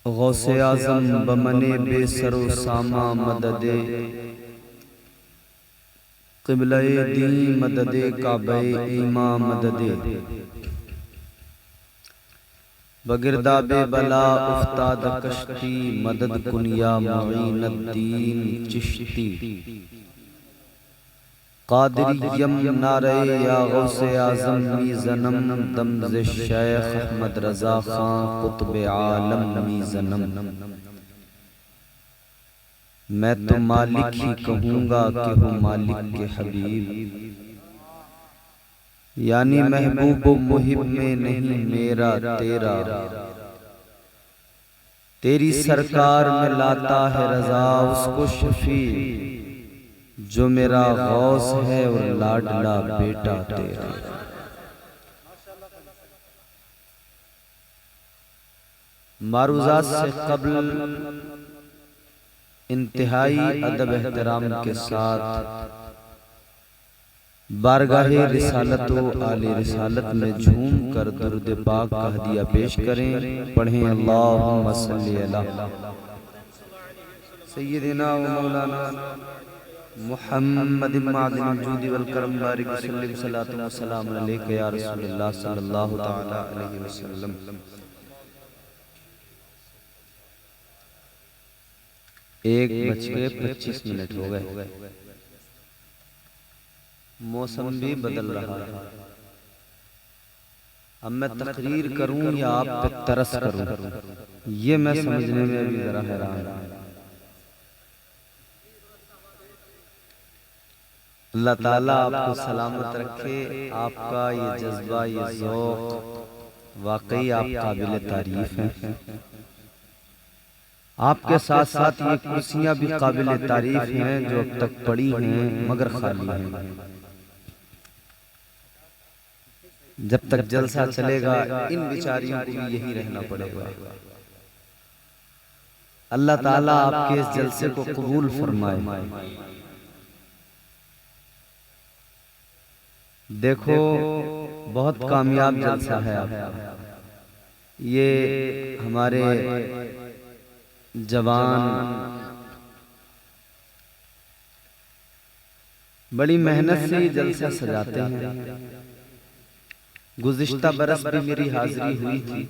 गौसे आज़म बमने बेसरो सामा मददे क़िबले दी मददे काबे ईमा मददे बगिरदाबे बला उफ्ताद कश्ती मदद कुनिया मुईनुद्दीन चिश्ती कादिरियम नारे या गौसे आज़म मीज़नम दमज़ शेख अहमद रज़ा खां कुतुब आलम मीज़नम। मैं तो मालिक ही कहूँगा कि हो मालिक के हबीब, यानी महबूब व मुहिब में नहीं मेरा तेरा, तेरी सरकार में लाता है रज़ा उसको शफी, जो मेरा गौस है और लाडला बेटा तेरा। मारूज़ात से क़ब्ल इंतहाई अदब एहतराम के साथ बारगाहे रिसालत व आले रिसालत में झूम कर दुरूद पाक का हदिया पेश करें। पढ़ें अल्लाहुम्मा सल्ली अला सय्यिदिना व मौलाना मुहम्मद मादिनिल जूदि वल करम बारिक वसल्लम सलातु व सलाम अलैका या रसूलल्लाह सल्लल्लाहु तआला अलैहि वसल्लम। 1:25 हो गए। मौसम भी बदल रहा है। अब मैं तकरीर करूं या आप पे तरस करूं, ये मैं समझने में अभी जरा हैरान हूं। अल्लाह ताला आपको सलामत रखे। आपका ये जज्बा, ये ज़ौक़ वाकई आप काबिल तारीफ हैं। आपके साथ साथ ये कुर्सियां भी काबिल तारीफ हैं जो अब तक पड़ी हैं मगर खाली हैं। जब तक जलसा चलेगा इन बेचारियों को भी यही रहना पड़ेगा। अल्लाह ताला आपके इस जलसे को कबूल फरमाए। देखो, बहुत कामयाब जलसा है आपका। ये हमारे जवान बड़ी मेहनत से ये जलसा सजाते हैं। गुज़िश्ता बरस भी मेरी हाजिरी हुई थी,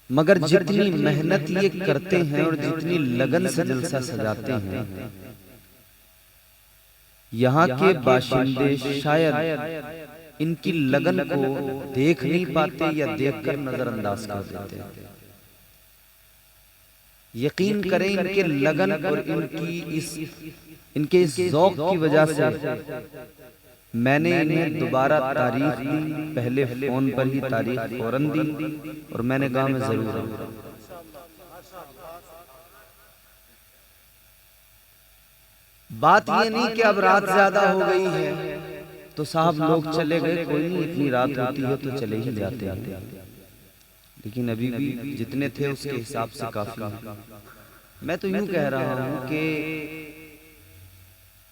मगर जितनी मेहनत ये करते हैं और जितनी लगन से जलसा सजाते हैं, यहाँ के बाशिंदे शायद इनकी लगन को देख नहीं पाते या देखकर नजरअंदाज कर देते हैं। यकीन करें, इनके लगन और इनके इस ज़ौक़ की वजह से मैंने इन्हें दोबारा तारीख दी। पहले फोन पर ही तारीख फौरन दी और मैंने कहा मैं जरूर आऊंगा। बात ये नहीं कि अब रात ज्यादा हो गई है तो साहब लोग चले गए, कोई नहीं, इतनी रात होती है तो चले ही जाते हैं, लेकिन अभी भी जितने थे उसके हिसाब से काफी है। मैं तो यूं कह रहा हूं कि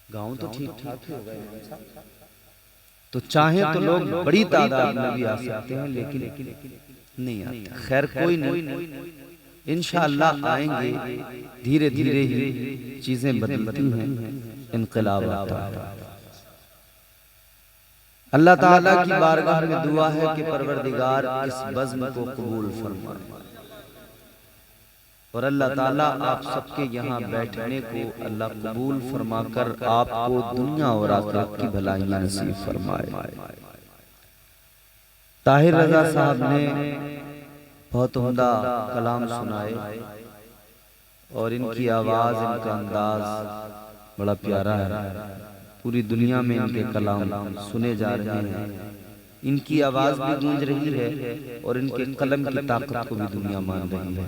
गांव तो ठीक ठाक हो गए, तो चाहे तो लोग बड़ी तादाद में भी आ सकते हैं, लेकिन नहीं आते। खैर कोई नहीं, इंशाअल्लाह आएंगे। धीरे धीरे ही चीजें बदलती हैं, इनकलाब आता है। अल्लाह ताला की बारगाह में दुआ है कि परवरदिगार इस बज़्म को कबूल फरमाए और अल्लाह ताला आप सबके यहाँ बैठने को अल्लाह कबूल फरमाकर आपको दुनिया और आखिरत की भलाइयाँ नसीब फरमाए। ताहिर रज़ा साहब ने बहुत उम्दा कलाम सुनाए और इनकी आवाज़, इनका अंदाज बड़ा प्यारा है। पूरी दुनिया में इनके कलाम सुने जा रहे हैं। इनकी आवाज़ भी गूंज रही है और इनके कलम की ताकत को भी दुनिया मान रही है।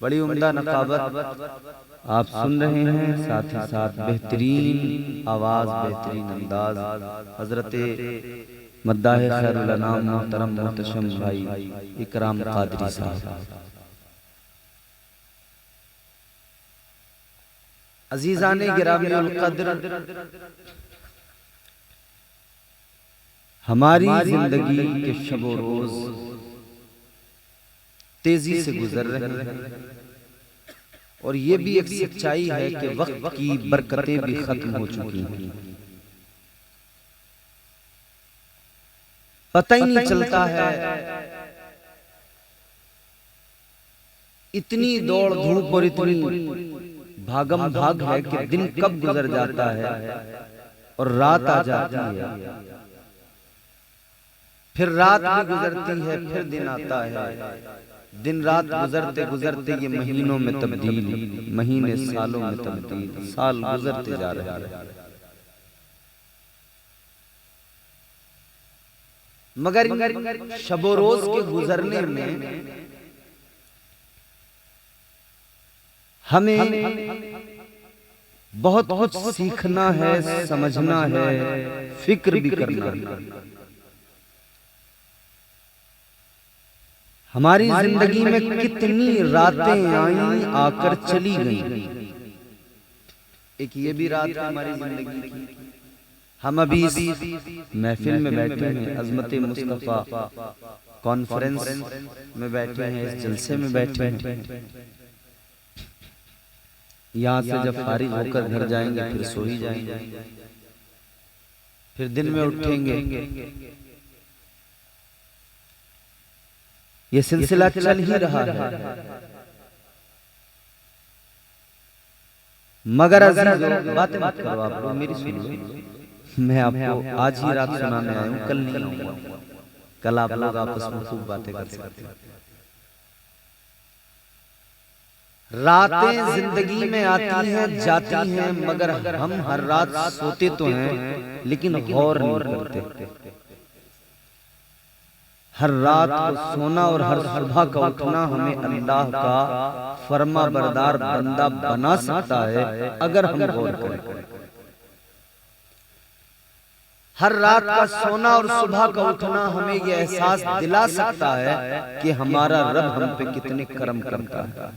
बड़ी उम्दा नकाबत आप सुन रहे हैं, साथ ही साथ बेहतरीन आवाज़, बेहतरीन अंदाज हजरत मद्दाह खैरुल अनाम मोहतरम मोहतशम भाई इकराम कादरी साहब। अजीज़ाने गिरामी उल क़द्र, हमारी जिंदगी के शबो रोज तेजी से गुजर रहे हैं और ये भी एक सच्चाई है कि वक्त की बरकतें भी खत्म हो चुकी हैं। पता ही नहीं चलता है, इतनी दौड़ धूप और इतनी भागम भाग है कि दिन कब गुजर जाता है और रात आ जाती है, फिर रात भी गुजरती है, फिर दिन आता है। दिन रात गुजरते गुजरते ये महीनों में तब्दील, महीने सालों में तब्दील, साल गुजरते जा रहे हैं। मगर शबो रोज के गुजरने में हमें बहुत कुछ सीखना है, समझना है, फिक्र भी करना है। हमारी जिंदगी में कितनी रातें आई आकर चली गईं। एक ये भी रात है हमारी जिंदगी की। हम अभी महफिल में बैठे हैं, अजमत मुस्तफा कॉन्फ्रेंस में बैठे हैं, इस जलसे में बैठे हैं। यहाँ से जब फारिग होकर घर जाएंगे फिर सो ही जाएंगे, फिर दिन में उठेंगे। ये सिलसिला चल ही रहा है। मगर बातें मत करो, आप लोग मेरी सुन लो। मैं आपको आज ही रात सुनाने आया हूँ, कल नहीं आऊंगा। कल आप लोग आपस में खूब बातें कर सकते हैं। रातें जिंदगी में आती हैं जाती हैं, मगर हम हर रात सोते तो हैं लेकिन गौर नहीं करते। हर रात को सोना और हर सुबह का उठना हमें अल्लाह का फरमा बरदार बंदा बना सकता है अगर हम गौर करें। हर रात का सोना और सुबह का उठना हमें यह एहसास दिला सकता है कि हमारा रब हम पे कितने करम करता है।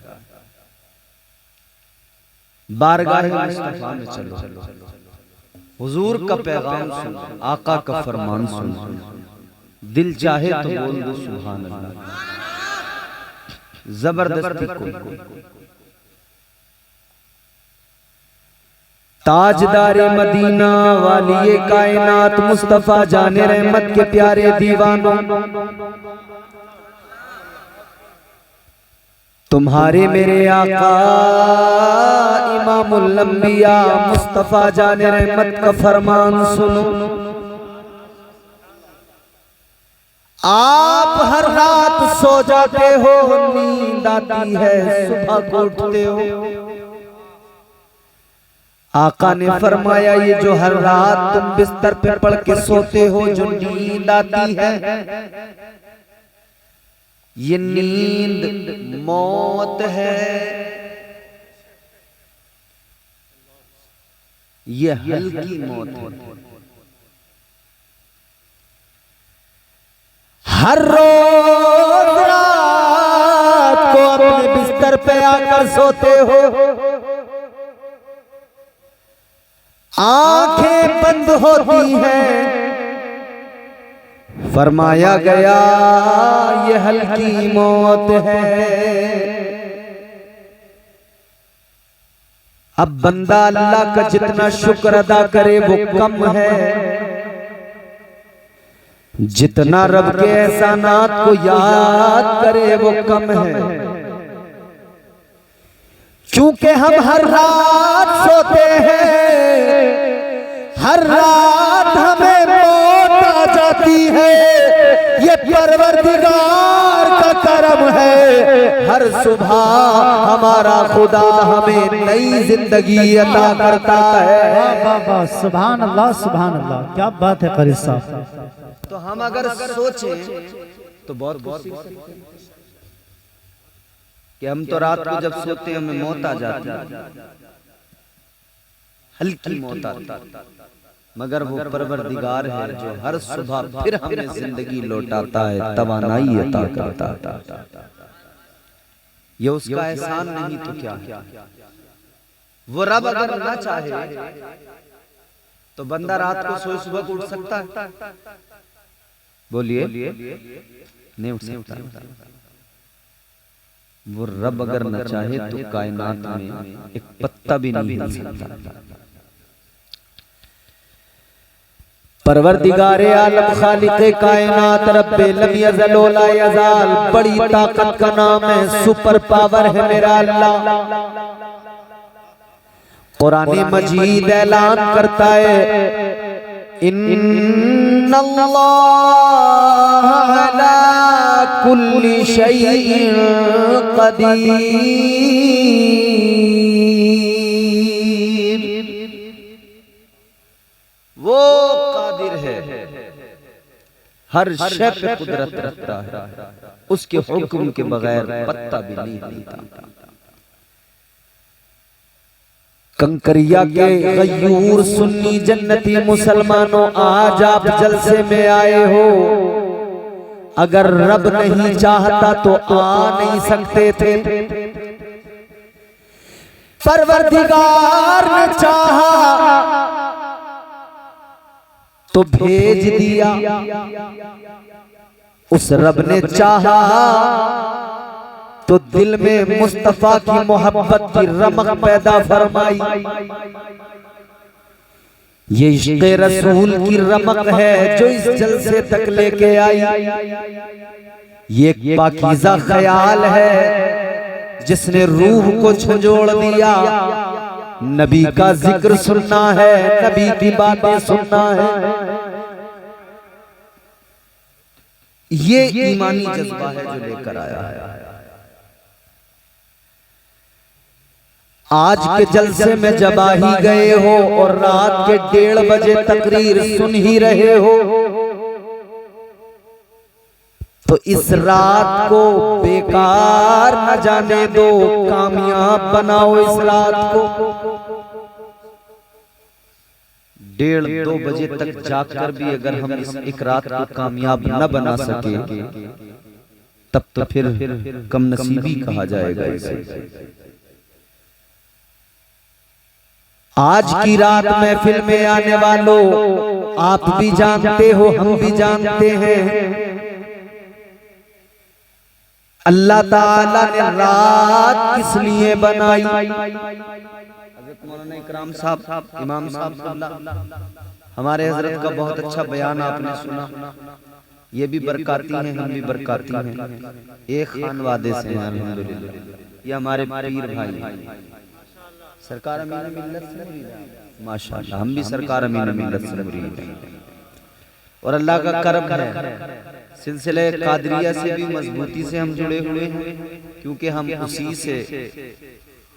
बारगाह मुस्तफा में चलो, हुजूर का पैगाम सुनो, आका का फरमान सुनो। दिल चाहे तो बोल दो सुभान अल्लाह, जबरदस्ती को। ताजदारे मदीना वालिए कायनात मुस्तफा जाने रहमत के प्यारे दीवानों, तुम्हारे मेरे आका इमामुल अंबिया मुस्तफा जाने रहमत का फरमान सुनो। आप हर रात सो जाते हो, नींद आती है, सुबह को उठते हो। आका ने फरमाया ये जो हर रात तुम बिस्तर पे पड़ के सोते हो, जो नींद आती है, ये नींद मौत है। ये हल्की मौत है। हर रोज रात को अपने बिस्तर पे आकर सोते हो, आंखें बंद होती हैं, फरमाया गया ये हल्की मौत है। अब बंदा अल्लाह का जितना शुक्र अदा करे वो कम है, जितना रब के एहसानात को याद करे वो कम है। क्योंकि हम हर रात सोते हैं, हर रात हमें मौत आ जाती है, ये परवरदिगार का करम है। हर सुबह हमारा खुदा हमें नई जिंदगी अता करता है। वाह वाह, सुभान अल्लाह सुभान अल्लाह, क्या बात है कारी साहब। तो हम अगर सोचें तो बहुत कि हम तो रात को जब सोते हैं हमें मौत आ जाती है, हल्की मौत आती है, मगर वो परवरदिगार है जो हर सुबह फिर हमें जिंदगी लौटाता है, तवानाई अता करता है। ये उसका एहसान नहीं तो क्या है। वो रब अगर ना चाहे तो बंदा रात को सोए सुबह को उठ सकता है? बोलिए, नहीं उठ सकता। वो रब अगर न चाहे तो कायनात में एक पत्ता भी नहीं हिल सकता। परवरदिगारे आलम खालिक़े कायनात रब्बे लम यज़ल व ला यज़ाल, बड़ी ताकत का नाम है, सुपर पावर है मेरा अल्लाह। कुरान मजीद ऐलान करता है इन्नल्लाह अला कुल्ली शैइन क़दीर, वो कादिर है, हर शय पे कुदरत रखता है, उसके हुक्म के बगैर पत्ता भी नहीं हिलता। कंकरिया के गयूर सुन्नी जन्नती मुसलमानों, आज आप जलसे में आए हो, अगर रब नहीं चाहता तो आ नहीं सकते थे। परवरदिगार ने चाहा तो भेज दिया, उस रब ने चाहा तो दिल में मुस्तफा की मोहब्बत की रमक पैदा फरमाई। ये इश्क़ रसूल की रमक है जो इस जलसे तक लेके आई। ये एक पाकीज़ा ख्याल है जिसने रूह को झंझोड़ दिया। नबी का जिक्र सुनना है, नबी की बातें सुनना है, ये ईमानी जज्बा है जो लेकर आया है। आज के जलसे में जब आ ही गए हो और रात के 1:30 बजे तकरीर सुन ही रहे हो, तो इस रात को बेकार न जाने दो, कामयाब बनाओ इस रात को। 1:30-2 बजे तक जाकर भी अगर हम इस एक रात को कामयाब न बना सके, तब तो फिर कम नसीबी कहा जाएगा इसे। आज की रात महफिल में आने वालों, आप भी जानते हो, हम भी जानते हैं, अल्लाह ताला ने रात किस लिए बनाई। हज़रत मौलाना इकराम साहब, इमाम साहब, हमारे हजरत का बहुत अच्छा बयान आपने सुना। ये भी बरकाती हैं, हम भी बरकाती हैं, एक खानवादे से हैं अल्हम्दुलिल्लाह। ये हमारे पीर भाई सरकार अमीन मिल्लत से मुरीद हैं, माशाअल्लाह। हम भी सरकार अमीन मिल्लत से मुरीद हैं और अल्लाह का करम है, सिलसिले कादरिया से भी मजबूती से हम जुड़े हुए हैं, क्योंकि हम उसी से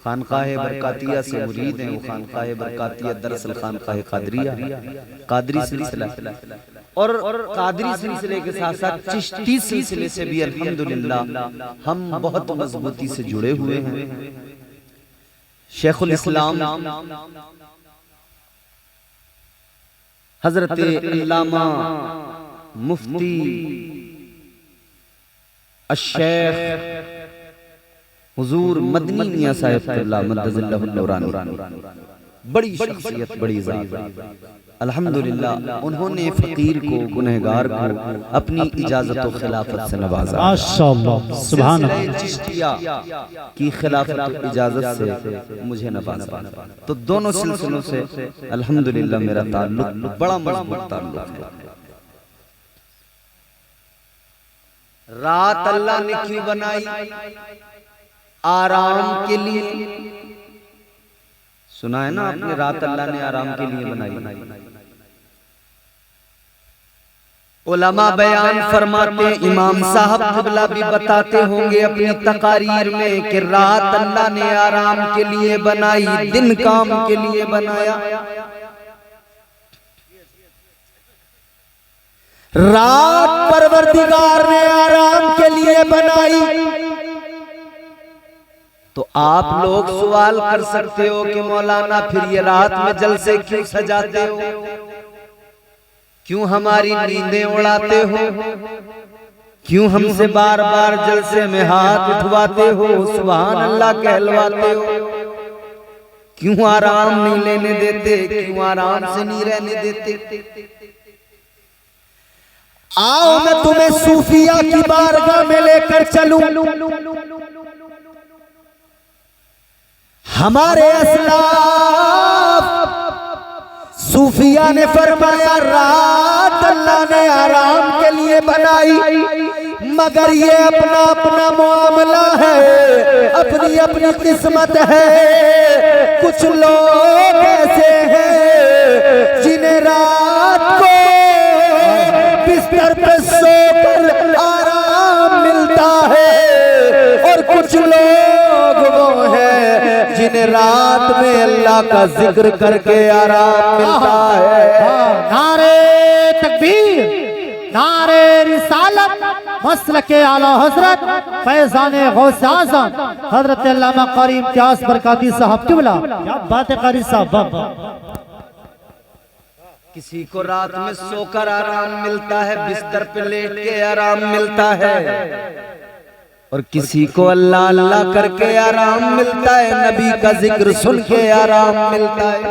खानकाह बरकातिया से मुरीद हैं। वो खानकाह बरकातिया दरअसल खानकाह कादरिया, कादरी सिलसिला, और कादरी सिलसिले के साथ साथ चिश्ती सिलसिले से भी अल्हम्दुलिल्लाह हम बहुत मजबूती से जुड़े हुए हैं। शेखुल इस्लाम हजरत अल्लामा मुफ्ती अश-शेख हुजूर मदनी मियां साहिब मद्दज़िल्लाहुल नूरानी, बड़ी शख्सियत, बड़ी ज़ात, अल्हम्दुलिल्लाह। उन्होंने फकीर को, गुनहगार को अपनी इजाजत और खिलाफत से नवाजा। माशाअल्लाह, सुभान अल्लाह। चिश्तिया की खिलाफत और इजाजत से मुझे नवाजा। तो दोनों सिलसिलों से अल्हम्दुलिल्लाह मेरा ताल्लुक बड़ा मजबूत ताल्लुक है। रात अल्लाह ने क्यों बनाई? आराम के लिए। सुना है ना आपने, रात अल्लाह ने आराम के लिए बनाई। उलमा बयान फरमाते, इमाम साहब क़िबला भी बताते होंगे अपनी तकारीर में कि रात अल्लाह ने आराम के लिए बनाई, दिन काम के लिए बनाया। रात परवरदिगार ने आराम के लिए बनाई। तो आप लोग सवाल कर सकते हो कि मौलाना फिर ये रात में जलसे क्यों सजाते हो, क्यों हमारी नींदें उड़ाते हो, क्यों हमसे बार बार जलसे में हाथ उठवाते हो, सुभान अल्लाह कहलवाते हो, क्यों आराम नहीं लेने देते, क्यों आराम से नहीं रहने देते? आओ मैं तुम्हें सूफिया की बारगाह में लेकर चलूं। हमारे असलाफ सूफिया ने फरमाया रात अल्लाह ने आराम के लिए बनाई, मगर ये अपना अपना मामला है, अपनी अपनी किस्मत है। कुछ लोग ऐसे हैं जिन्हें रात को बिस्तर पे सोकर आराम मिलता है, और कुछ लोग वो हैं जिन्हें रात में अल्लाह का जिक्र करके आराम मिलता है। नारे तकबीर, नारे रिसालत, मसलके आला हजरत फैजाने गौसे आज़म हजरत अल्लामा कारी इम्तियाज बरकाती साहब किबला। क्या बात है कारी साहब, वाह वाह। किसी को रात में सोकर आराम मिलता है, बिस्तर पे लेट के आराम मिलता है, और किसी को अल्लाह अल्लाह करके आराम मिलता है, नबी का जिक्र सुन के आराम मिलता है।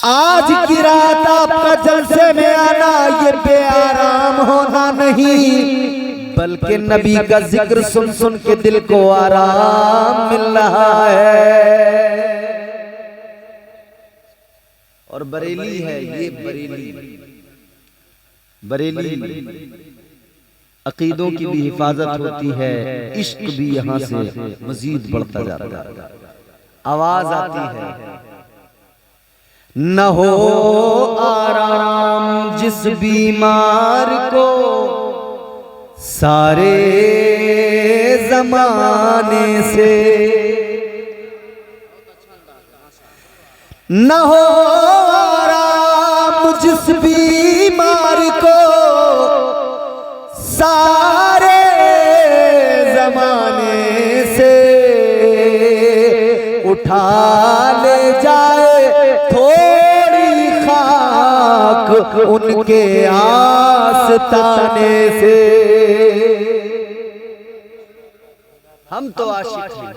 आज की रात आपका जलसे में आना ये बेआराम होना नहीं, बल्कि नबी का जिक्र सुन सुन के दिल को आराम मिल रहा है। और बरेली है ये, बरेली अकीदों की भी हिफाजत होती है, इश्क भी यहाँ से मजीद बढ़ता जाता है। आवाज आती है, न हो आराम जिस बीमार को सारे जमाने से, न हो आराम जिस बीमार को सारे जमाने से, उठा ले जाए थोड़ी खाक उनके आस्ताने से। हम तो आशिक हैं,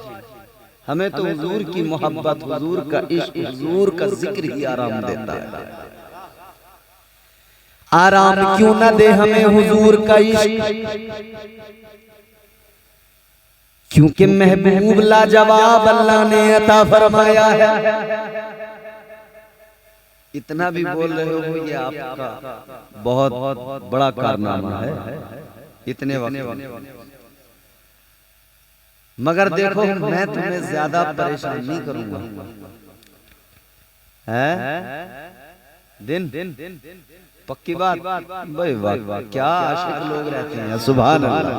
हमें तो हुजूर की मोहब्बत, हुजूर का इश्क, हुजूर का जिक्र ही आराम देता है। आराम क्यों ना दे हमें हुजूर का इश्क, क्योंकि महबूब लाजवाब अल्लाह ने अता फरमाया है। इतना भी बोल रहे हो ये आपका बहुत बड़ा कारनामा है इतने वक्त, मगर देखो मैं तुम्हें ज्यादा परेशान नहीं करूंगा। है दिन पक्की बात भाई, वाह क्या आशिक लोग रहते हैं, सुभान अल्लाह।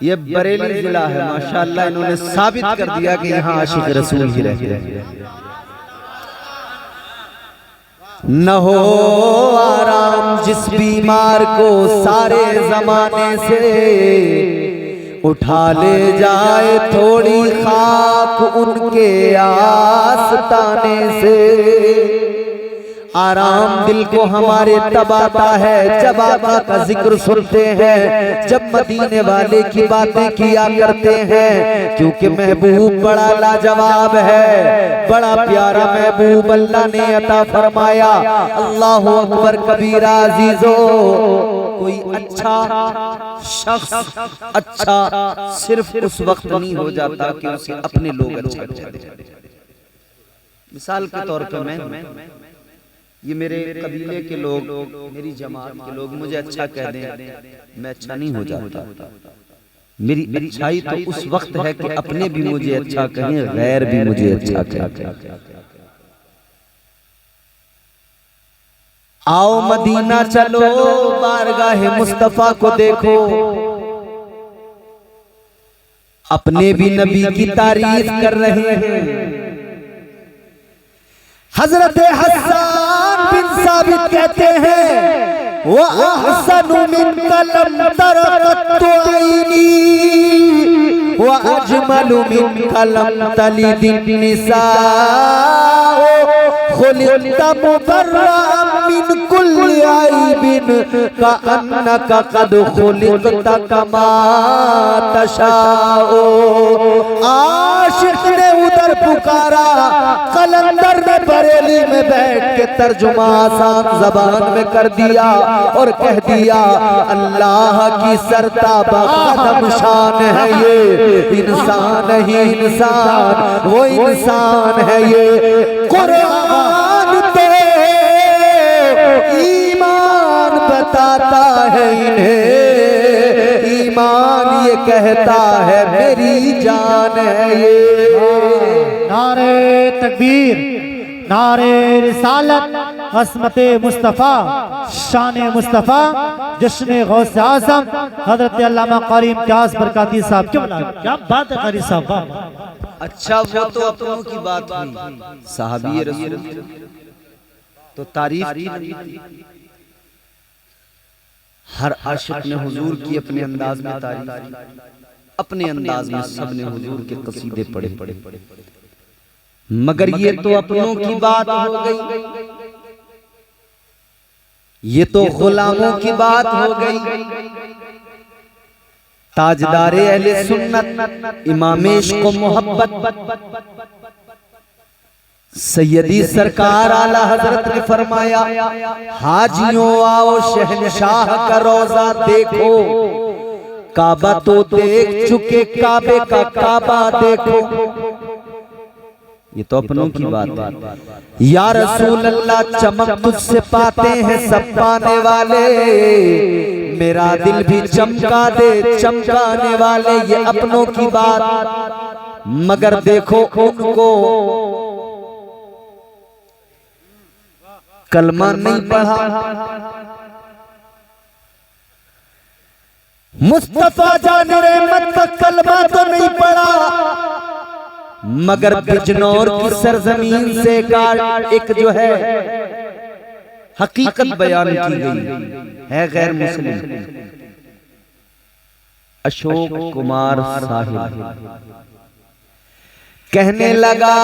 ये बरेली जिला है माशाअल्लाह, इन्होंने साबित कर दिया कि यहाँ आशिक रसूल ही रहते हैं। न हो आराम जिस बीमार को सारे जमाने से, उठा ले जाए थोड़ी खाक उनके आस्ताने से। आराम दिल को हमारे तब आता है जब आका का जिक्र सुनते हैं, जब मदीने वाले की बातें किया करते हैं, क्योंकि महबूब बड़ा लाजवाब है, बड़ा प्यारा महबूब अल्लाह ने अता फरमाया। अल्लाहु अकबर कबीरा अजीजो, कोई अच्छा शख्स अच्छा सिर्फ उस वक्त नहीं हो जाता कि उसे अपने लोग अच्छे लगते। मिसाल के तौर पर मैं ये मेरे कबीले के लोग, मेरी जमात के लोग मुझे अच्छा कह दें, मैं अच्छा नहीं हो जाता। मेरी अच्छाई तो उस वक्त है कि अपने भी मुझे अच्छा कहें, गैर भी मुझे अच्छा कहें। आओ मदीना चलो, बारगाह मुस्तफा को देखो, अपने भी नबी की तारीफ कर रहे हैं। हजरत हसन बिन साबित कहते हैं, वो अहसनु मिन कलम तरकत आईनी, वो अजमलु मिन कलम तलिदिन निसा, खुलिक़्ता मुबर्रअन मिन कुल्ली ऐबिन कअन्नका क़द खुलिक़्ता कमा तशाओ। आशिक ने उधर कर पुकारा। कलंदर ने बरेली में बैठ के तर्जुमा आसान जबान में कर दिया और कह दिया, अल्लाह की सरताबा कदम शान है ये, इंसान ही इंसान, वो इंसान है ये। कुरान तो ईमान बताता है इन्हें, ईमान ये कहता है मेरी जान है ये। नारे तकबीर, नारे रिसालत, असमत मुस्तफ़ा, शान मुस्तफ़ा, जश्न गौसे आज़म हजरत अल्लामा कारी इम्तियाज़ बरकाती साहब। क्या बात है कारी साहब, वाह। अच्छा वो तो अपनों की बात हुई, साहबी रसूल तो तारीफ की। हर आशिक ने हुजूर की अपने अंदाज में तारीफ, अपने अंदाज में सबने हुजूर के कसीदे पढ़े। मगर ये तो अपनों की बात हो गई, ये तो गुलामों की बात हो गई। ताजदारे अहले सुन्नत इमाम इश्क व मोहब्बत सैयदी सरकार आला हजरत ने फरमाया, हाजियों आओ शहनशाह का रोजा देखो, काबा तो देख चुके, काबे का काबा देखो। ये तो अपनों की बात है। या रसूल अल्लाह चमक तुझसे पाते हैं सब पाने वाले, मेरा दिल भी चमका दे चमकाने वाले। ये अपनों की बात, मगर देखो उनको कलमा नहीं पढ़ा, मुस्तफा जान रहमत का कलमा तो नहीं पढ़ा, मगर बिजनौर की सरजमीन से एक जो है हकीकत बयान की गई है, गैर मुस्लिम अशोक कुमार साहिब कहने लगा,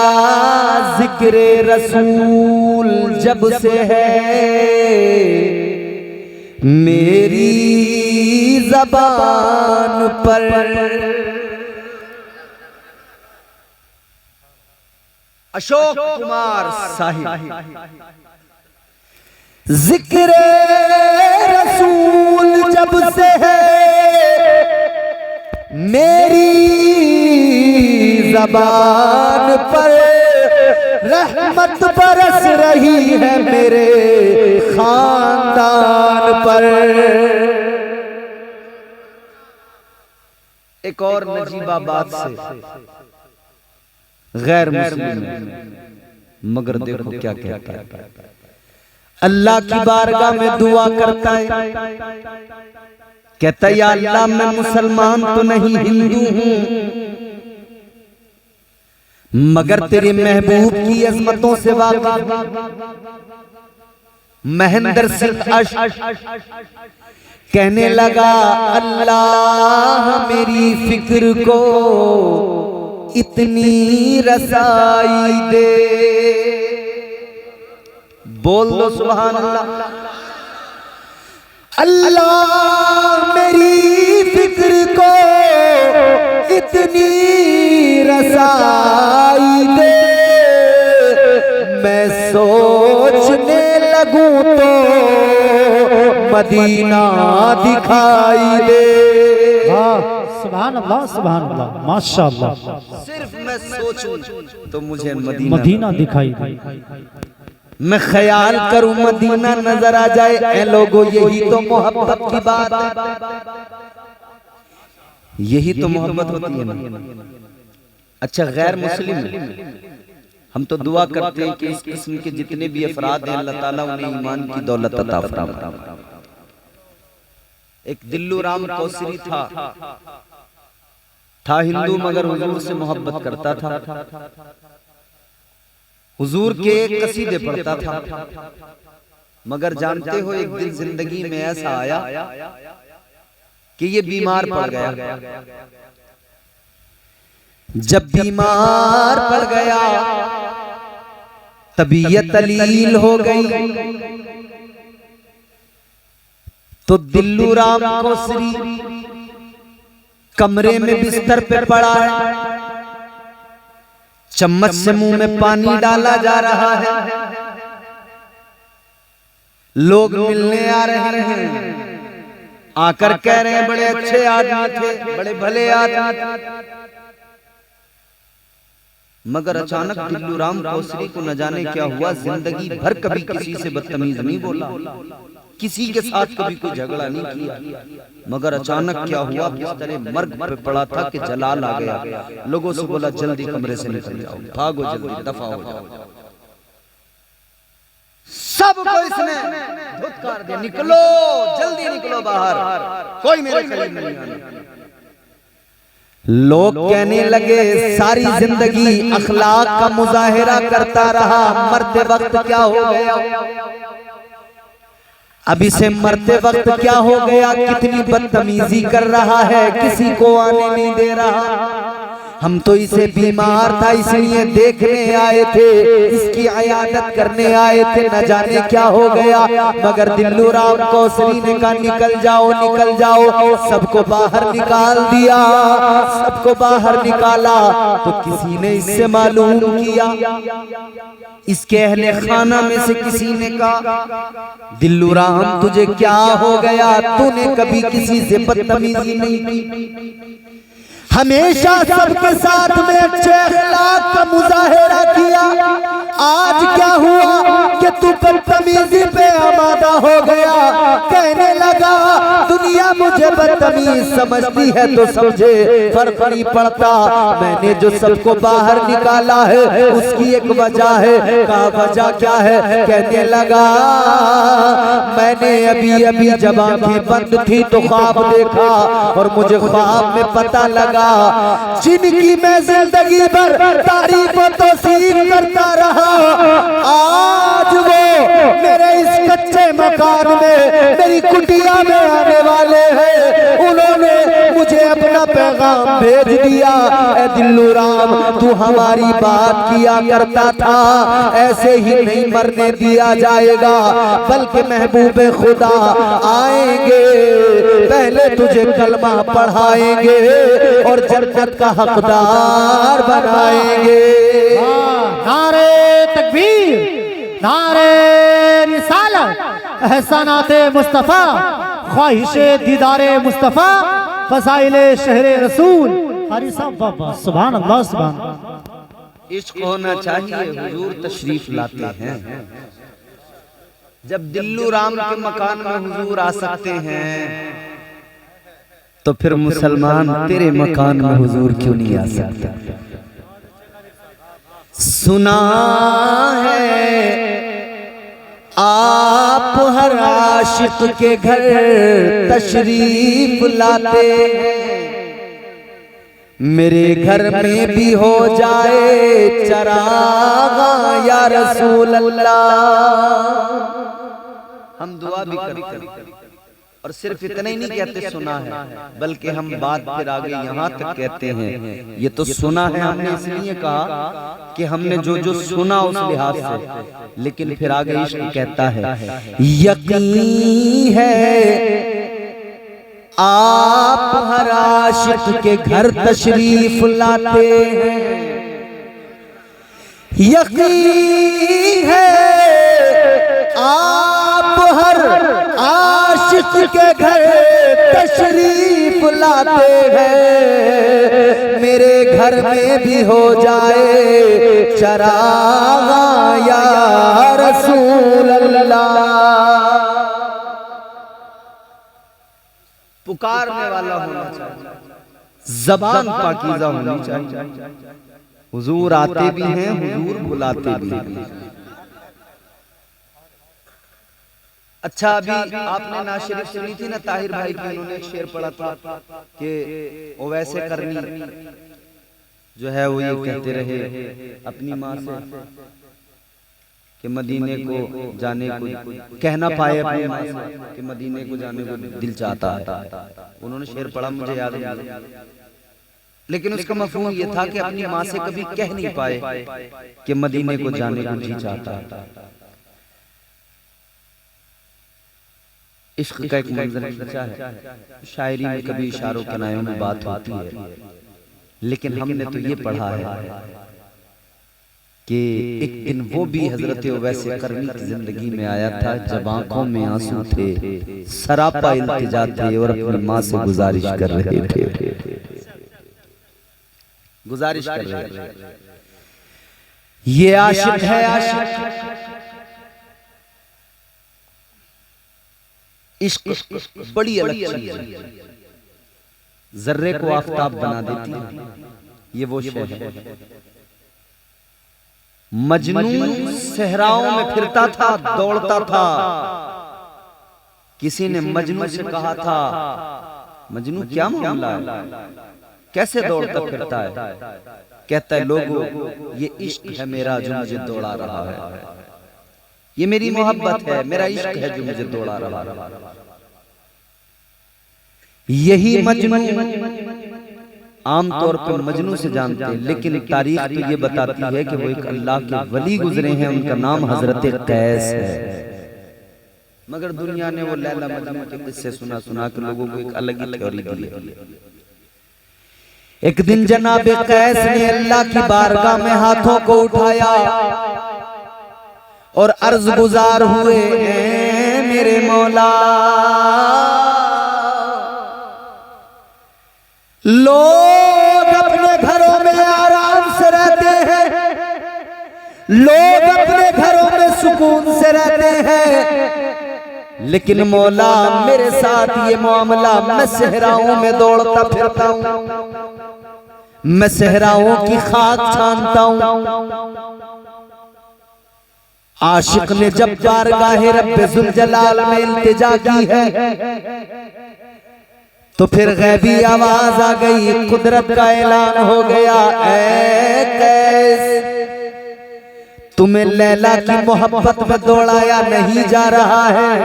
जिक्रे रसूल जब से है मेरी ज़बान पर, अशोक कुमार साहिब, जिक्रे रसूल जब से है मेरी ज़बान पर, रहमत बरस रही है मेरे खानदान पर। एक और नजीबाबाद से गैर मुस्लिम, मगर देखो क्या कहता है, अल्लाह की बारगाह में दुआ करता है, कहता है या अल्लाह मैं मुसलमान तो नहीं हिंदू हूं, मगर तेरे महबूब की अजमतों से वाकिफ। महेंद्र सिंह कहने लगा, अल्लाह मेरी फिक्र को इतनी रसाई दे, बोल लो सुभान अल्लाह। अल्लाह मेरी फिक्र को इतनी रसाई दे, मैं सोचने लगूं तो मदीना दिखाई दे। सुभान अल्लाह, सुभान अल्लाह, माशाअल्लाह। सिर्फ मैं सोचूं तो मुझे मदीना दिखाई दे, मैं ख्याल करूं मदीना नजर आ जाए। ऐ लोगों यही तो मोहब्बत की बात है, यही तो मोहब्बत होती है ना। अच्छा गैर मुस्लिम हम तो दुआ करते हैं कि इस किस्म के जितने भी अफराद हैं अल्लाह ताला उन्हें ईमान की दौलत अता फरमाए। एक दिल्लू राम कौसरी था हिंदू, मगर हुजूर से मोहब्बत करता था, हुजूर के कसीदे पढ़ता था, मगर जानते हो एक दिन जिंदगी में ऐसा आया कि ये बीमार पड़ गया। जब बीमार पड़ गया तबीयत अलील हो गई, तो दिल्लू राम कौसरी कमरे में बिस्तर पे पड़ा है, चम्मच से मुंह में पानी डाला जा रहा है, लोग मिलने आ रहे हैं, आकर कह रहे हैं बड़े अच्छे आदमी थे, बड़े भले आदमी। मगर अचानक दिल्लू राम कौसरी को न जाने क्या हुआ, जिंदगी भर कभी किसी से बदतमीज नहीं बोला, किसी के साथ कभी कोई झगड़ा नहीं किया, मगर अचानक क्या हुआ, किस तरह मर्ग पे पड़ा था कि जलाल आ गया। लोगों से बोला जल्दी कमरे से निकल जाओ, भागो, जल्दी दफा हो जाओ। सबको इसने धुतकार दिया, निकलो, जल्दी निकलो बाहर, कोई मेरे करीब नहीं आना। लोग कहने लगे सारी जिंदगी अखलाक का मुजाहिरा करता रहा, मरते वक्त क्या हो गया, अब इसे मरते वक्त क्या हो गया, कितनी बदतमीजी कर रहा है, किसी को आने नहीं दे रहा। हम तो इसे बीमार था इसलिए देखने आए थे, इसकी इयादत करने आए थे, न जाने क्या हो गया। मगर दिल्लू राम कौसरी ने कहा निकल जाओ, निकल जाओ, सबको बाहर निकाल दिया, सबको बाहर निकाला। तो किसी ने इससे मालूम किया, इसके अहले खाना में से किसी ने कहा दिल्लू राम तुझे क्या हो गया, तूने कभी किसी से बदतमीजी नहीं की, हमेशा सबके साथ में अच्छे अखलाक का मुजाहिरा किया, आज क्या हुआ कि तू बदतमीजी पे आमादा हो गया। कहने लगा दुनिया मुझे बदतमीज समझती है तो समझे, फर्क नहीं पड़ता, मैंने जो सबको बाहर निकाला है उसकी एक वजह है। कहा वजह क्या है, कहने लगा मैंने अभी अभी जब आंखें बंद थी तो ख्वाब देखा और मुझे ख्वाब में पता लगा जिनकी मैं जिंदगी भर तारीफ और तौसीफ करता रहा, आज वो मेरे इस कच्चे मकान में मेरी कुटिया में आने वाले हैं। उन्होंने मुझे अपना पैगाम भेज दिया, ऐ दिल्लू राम तू हमारी बात किया करता था, ऐसे ही नहीं मरने दिया जाएगा, बल्कि महबूबे खुदा आएंगे, पहले तुझे कलमा पढ़ाएंगे और जन्नत का हकदार बनाएंगे। नारे तकबीर, नारे रिसालत, एहसानाते मुस्तफा, ख्वाहिशे दीदारे मुस्तफा, फज़ाइले शहरे रसूल। कारी साहब बाबा सुभान अल्लाह, सुभान अल्लाह। इश्क होना चाहिए, हुजूर तशरीफ लाते हैं। जब दिल्लू राम के मकान में हुजूर आ सकते हैं तो फिर मुसलमान तेरे मकान में हुजूर क्यों नहीं आ सकता। सुना है आप हर आशिक के घर तशरीफ लाते हैं, मेरे घर में भी हो जाए चरागा या रसूल अल्लाह। हम दुआ भी करते हैं और सिर्फ इतना ही नहीं कहते सुना है, बल्कि हम बात फिर आगे यहाँ तक कहते हैं ये तो सुना है हमने इसलिए कहा कि हमने जो जो सुना उस लिहाज से, लेकिन फिर आगे इश्क कहता है यकीन है आप हर आशिक के घर तशरीफ लाते हैं, यकीन है आप हर आशिक के घर तशरीफ लाते हैं, मेरे घर में भी हो जाए चरागा या रसूल अल्लाह। पुकारने वाला होना चाहिए, ज़बान पाकीज़ा होनी चाहिए। हुजूर आते भी हैं, हुजूर बुलाते भी हैं। अच्छा अभी आपने नात शरीफ सुनी थी ना ताहिर भाई की, उन्होंने एक शेर पढ़ा था कि वो वैसे करनी जो है वो ये कहते रहे अपनी माँ से कि मदीने को जाने को कहना पाए अपनी माँ से कि मदीने को जाने को दिल चाहता है। उन्होंने शेर पढ़ा, मुझे याद नहीं, लेकिन उसका मफहूम ये था कि अपनी माँ से कभी कह नहीं पाए कि मदीने को जाने को जी चाहता है। इश्क का एक मंजर खींचा है, शायरी में कभी इशारों कनायों में बात होती है, लेकिन हमने तो ये पढ़ा है कि एक दिन वो भी हजरत उवैस करनी की जिंदगी में आया था जब आंखों में आंसू थे, सरापा इल्तिजा थे और अपनी माँ से गुजारिश कर रहे थे, गुजारिश कर रहे थे। ये आशिक है, आशिक इश्क बड़ी अलग चीज है, जर्रे को आफताब बना देती है, ये वो शय है। मजनू सहराओं में फिरता था, दौड़ता था। किसी ने मजनू से कहा था, मजनू क्या मामला है, कैसे दौड़ता फिरता है? कहता है, लोगों ये इश्क है मेरा जो मुझे दौड़ा रहा है, ये मेरी मोहब्बत है, मेरा इश्क है जो मुझे दौड़ा रहा है। यही मजनू आमतौर पर मजनू से जानते हैं, लेकिन तारीख तो ये बताती है कि वो एक अल्लाह के वली गुजरे हैं, उनका नाम हजरत कैस है। मगर दुनिया ने वो लैला मजनू के किस्से सुना सुना के लोगों को एक अलग ही थ्योरी दी है। एक दिन जनाब कैस ने अल्लाह की बारगाह में हाथों को उठाया और अर्ज गुजार हुए, मेरे मौला, लोग अपने घरों में आराम से रहते हैं, लोग अपने घरों में सुकून से रहते हैं, लेकिन मौला मेरे साथ ये मामला, मैं सहराओं में दौड़ता फिरता हूँ, मैं सहराओं की खाक छानता हूँ। आशिक ने जब बारगाहे रब्बे जुल जलाल में इल्तिजा की है तो फिर गैबी आवाज आ गई, कुदरत का ऐलान हो गया, ऐ कैस, तुम्हें लैला की मोहब्बत में दौड़ाया नहीं जा रहा है,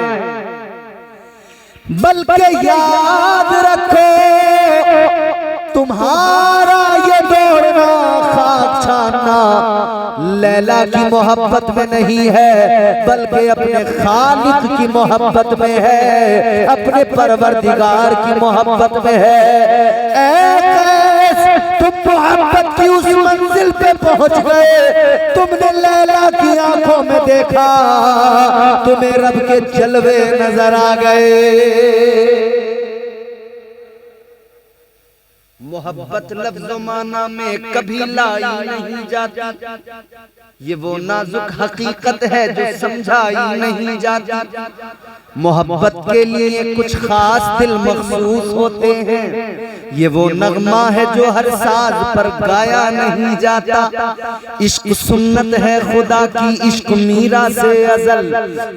बल्कि याद रखो तुम्हारा ये दौड़ना, खाक छानना लैला की मोहब्बत में नहीं है, बल्कि अपने खालिक की मोहब्बत में है, अपने परवरदिगार की मोहब्बत में है। तुम मोहब्बत की उस मंजिल पे पहुंच गए, तुमने लैला की आंखों में देखा, तुम्हें रब के जलवे नजर आ गए। मोहब्बत लफ्ज़ माना में कभी लाई नहीं जाती, ये वो नाजुक हकीकत है जो समझाई नहीं जाती। मोहब्बत के लिए कुछ खास दिल मखसूस होते हैं, ये वो नगमा है जो हर साज पर गाया नहीं जाता। इश्क सुन्नत है खुदा की, इश्क मीरा से अजल,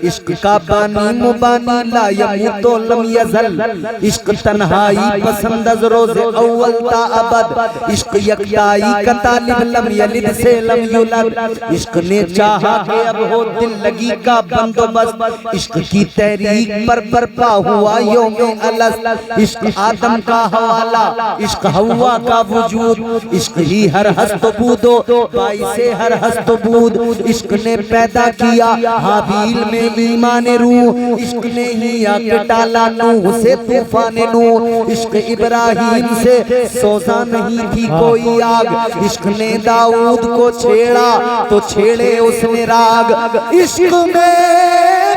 इश्क का बानी मुबानी ला यमूतो लम यज़ल, इश्क तन्हाई पसंद अज़ रोज़े अव्वल ता अबद, इश्क यकताई का तालिब लम यलिद से लम युलद, इश्क ने चाहा कि अब हो दिल लगी का बंदोबस्त, इश्क की तहरीक पर बर्पा हुआ यौमे अलस, इश्क आदम का हवाला, इश्क हवा का वजूद, इश्क ही हर हस्तबूदो बाई से हर हस्तबूद, इश्क ने पैदा किया हाबील में ईमान रूह, इश्क ने ही आके डाला नूह से तूफान नूह, इश्क इब्राहिम से सोजा नहीं थी कोई आग, इश्क ने दाऊद को छेड़ा तो छेड़े उसने राग, इश्क में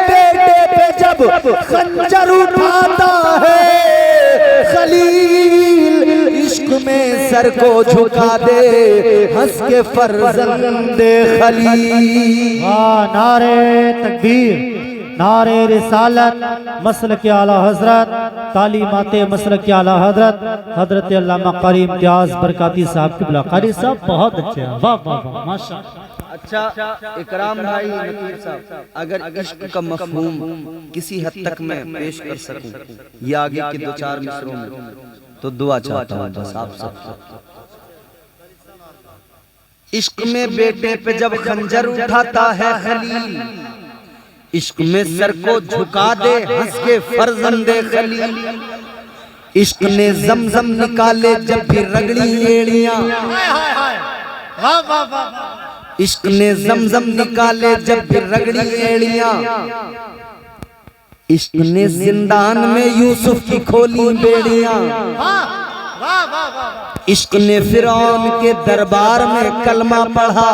बेटे पे जब खंजर उठाता है खलील, इश्क में सर को झुका दे हंस के फर्जंदे खलील। नारे तकबीर, नारे रिसालत, मसलक के आला हजरत, तालीमाते मसलक के आला हजरत हजरत अल्लामा कारी इम्तियाज बरकाती साहब की कारी साहब बहुत अच्छे हैं, वाह वाह वाह माशाअल्लाह। अच्छा इकराम भाई नकीर साहब, अगर इश्क का मफहूम किसी हद तक मैं पेश कर सकूं ये आगे के दो चार मिसरों में, तो दुआ चाहता हूं बस आप सब। इश्क में बेटे पे जब खंजर उठाता है खलील, इश्क में सर को झुका दे हंस के फर्जंदे खलील, इश्क ने जमजम निकाले जब भी रगड़ी एड़ियां, इश्क ने जमजम निकाले जब भी रगड़ी एड़ियां, इश्क ने जिंदान में यूसुफ की खोली बेड़ियां, इश्क ने फिरौन के दरबार में कलमा पढ़ा,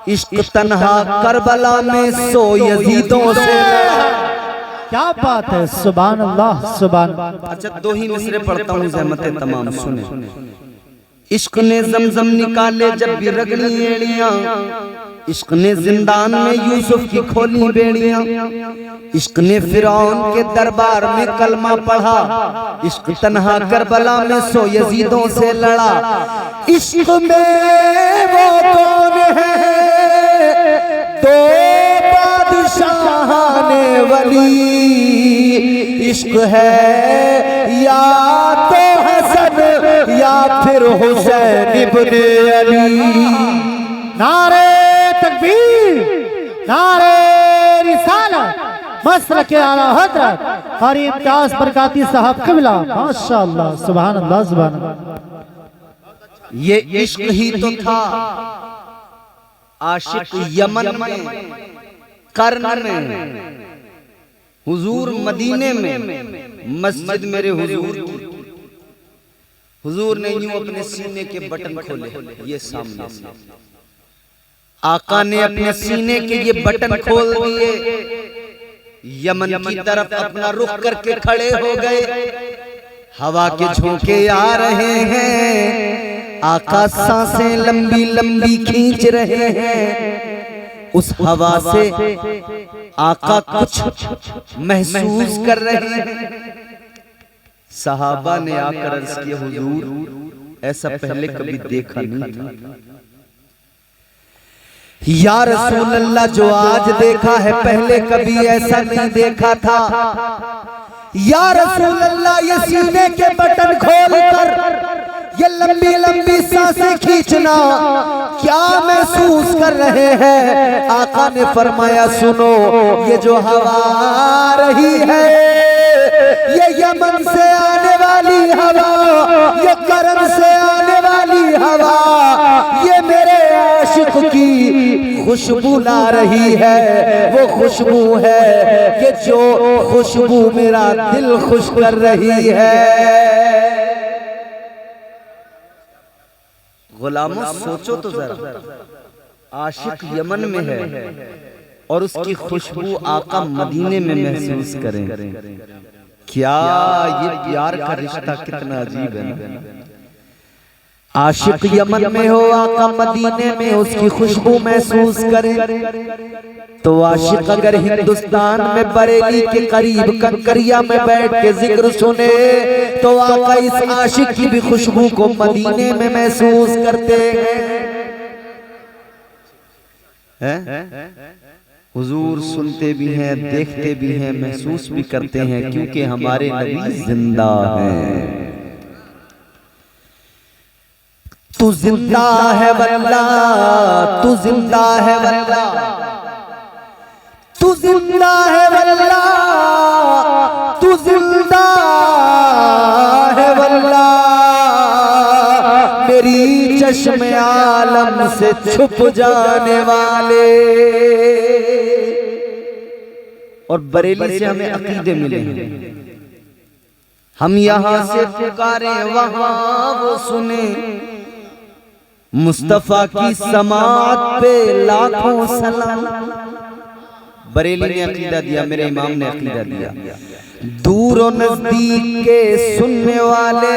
इश्क तन्हा करबला में 100 यजीदों से लड़ा। क्या बात है, सुभान अल्लाह सुभान। अच्छा 2 ही मिसरे पढ़ता हूँ, ज़हमत तमाम सुने। इश्क ने जमजम निकाले जब भी रगड़ी एड़ियां, इश्क ने जिंदान में यूसुफ की खोली बेड़ियां, इश्क ने फिरौन के दरबार में कलमा पढ़ा, इश्क तन्हा करबला में 100 यजीदों से लड़ा। इश्क में वो कौन है 2 बादशाहाने वली, इश्क है या तो हसन या फिर हुसैन इब्ने अली। नारे तकबीर, नारे रिसालत, मसलक आला हजरत कारी इम्तियाज बरकाती साहब क़िबला, माशाअल्लाह सुभान अल्लाह सुभान अल्लाह। ये इश्क ही तो था आशिक यमन में, कर्न में, हुजूर मदीने में, मस्जिद मेरे हुजूर की। हुजूर ने यूं अपने सीने के बटन खोले, ये सामने से आका ने अपने सीने के ये बटन खोल दिए, यमन की तरफ अपना रुख करके खड़े हो गए। हवा के झोंके आ रहे हैं, आका सांसें लंबी लंबी खींच रहे हैं। उस हवा से आका कुछ महसूस कर रहे हैं। सहाबा ने आकर अर्ज किया, हुजूर ऐसा पहले कभी देखा नहीं था। या रसूल अल्लाह, जो आज देखा है पहले कभी ऐसा नहीं देखा था। या रसूल अल्लाह, ये सीने के बटन खोलकर ये लंबी लंबी सांसें खींचना क्या महसूस कर रहे हैं? आका ने फरमाया, सुनो, ये जो हवा आ रही है ये यमन से आने वाली हवा, ये करम से आने वाली हवा, ये मेरे आशिक की खुशबू ला रही है। वो खुशबू है कि जो खुशबू मेरा दिल खुश कर रही है। गुलामों सोचो तो जरा, आशिक यमन में है और उसकी खुशबू आका मदीने में महसूस करें। क्या ये प्यार का रिश्ता कितना अजीब है ना। आशिक यमन में हो, आका मदीने में उसकी खुशबू महसूस करे। तो आशिक अगर हिंदुस्तान में बरेली के करीब कंकरिया में बैठ के जिक्र सुने तो आका इस आशिक की भी खुशबू को मदीने में महसूस करते हैं। हुजूर सुनते भी हैं, देखते भी हैं, महसूस भी करते हैं, क्योंकि हमारे नबी जिंदा हैं। तू जिंदा है वल्ला, तू जिंदा है वल्ला, तू जिंदा है वल्ला, तू जिंदा है वल्ला, मेरी चश्मे आलम से छुप जाने वाले। और बरेली से हमें अकीदे मिले हैं। हम यहाँ से पुकारे वहाँ वो सुने, मुस्तफा की समात पे लाखों सलाम। बरेली ने अकीदा दिया, मेरे इमाम ने अकीदा दिया। दूर और नजदीक के सुनने वाले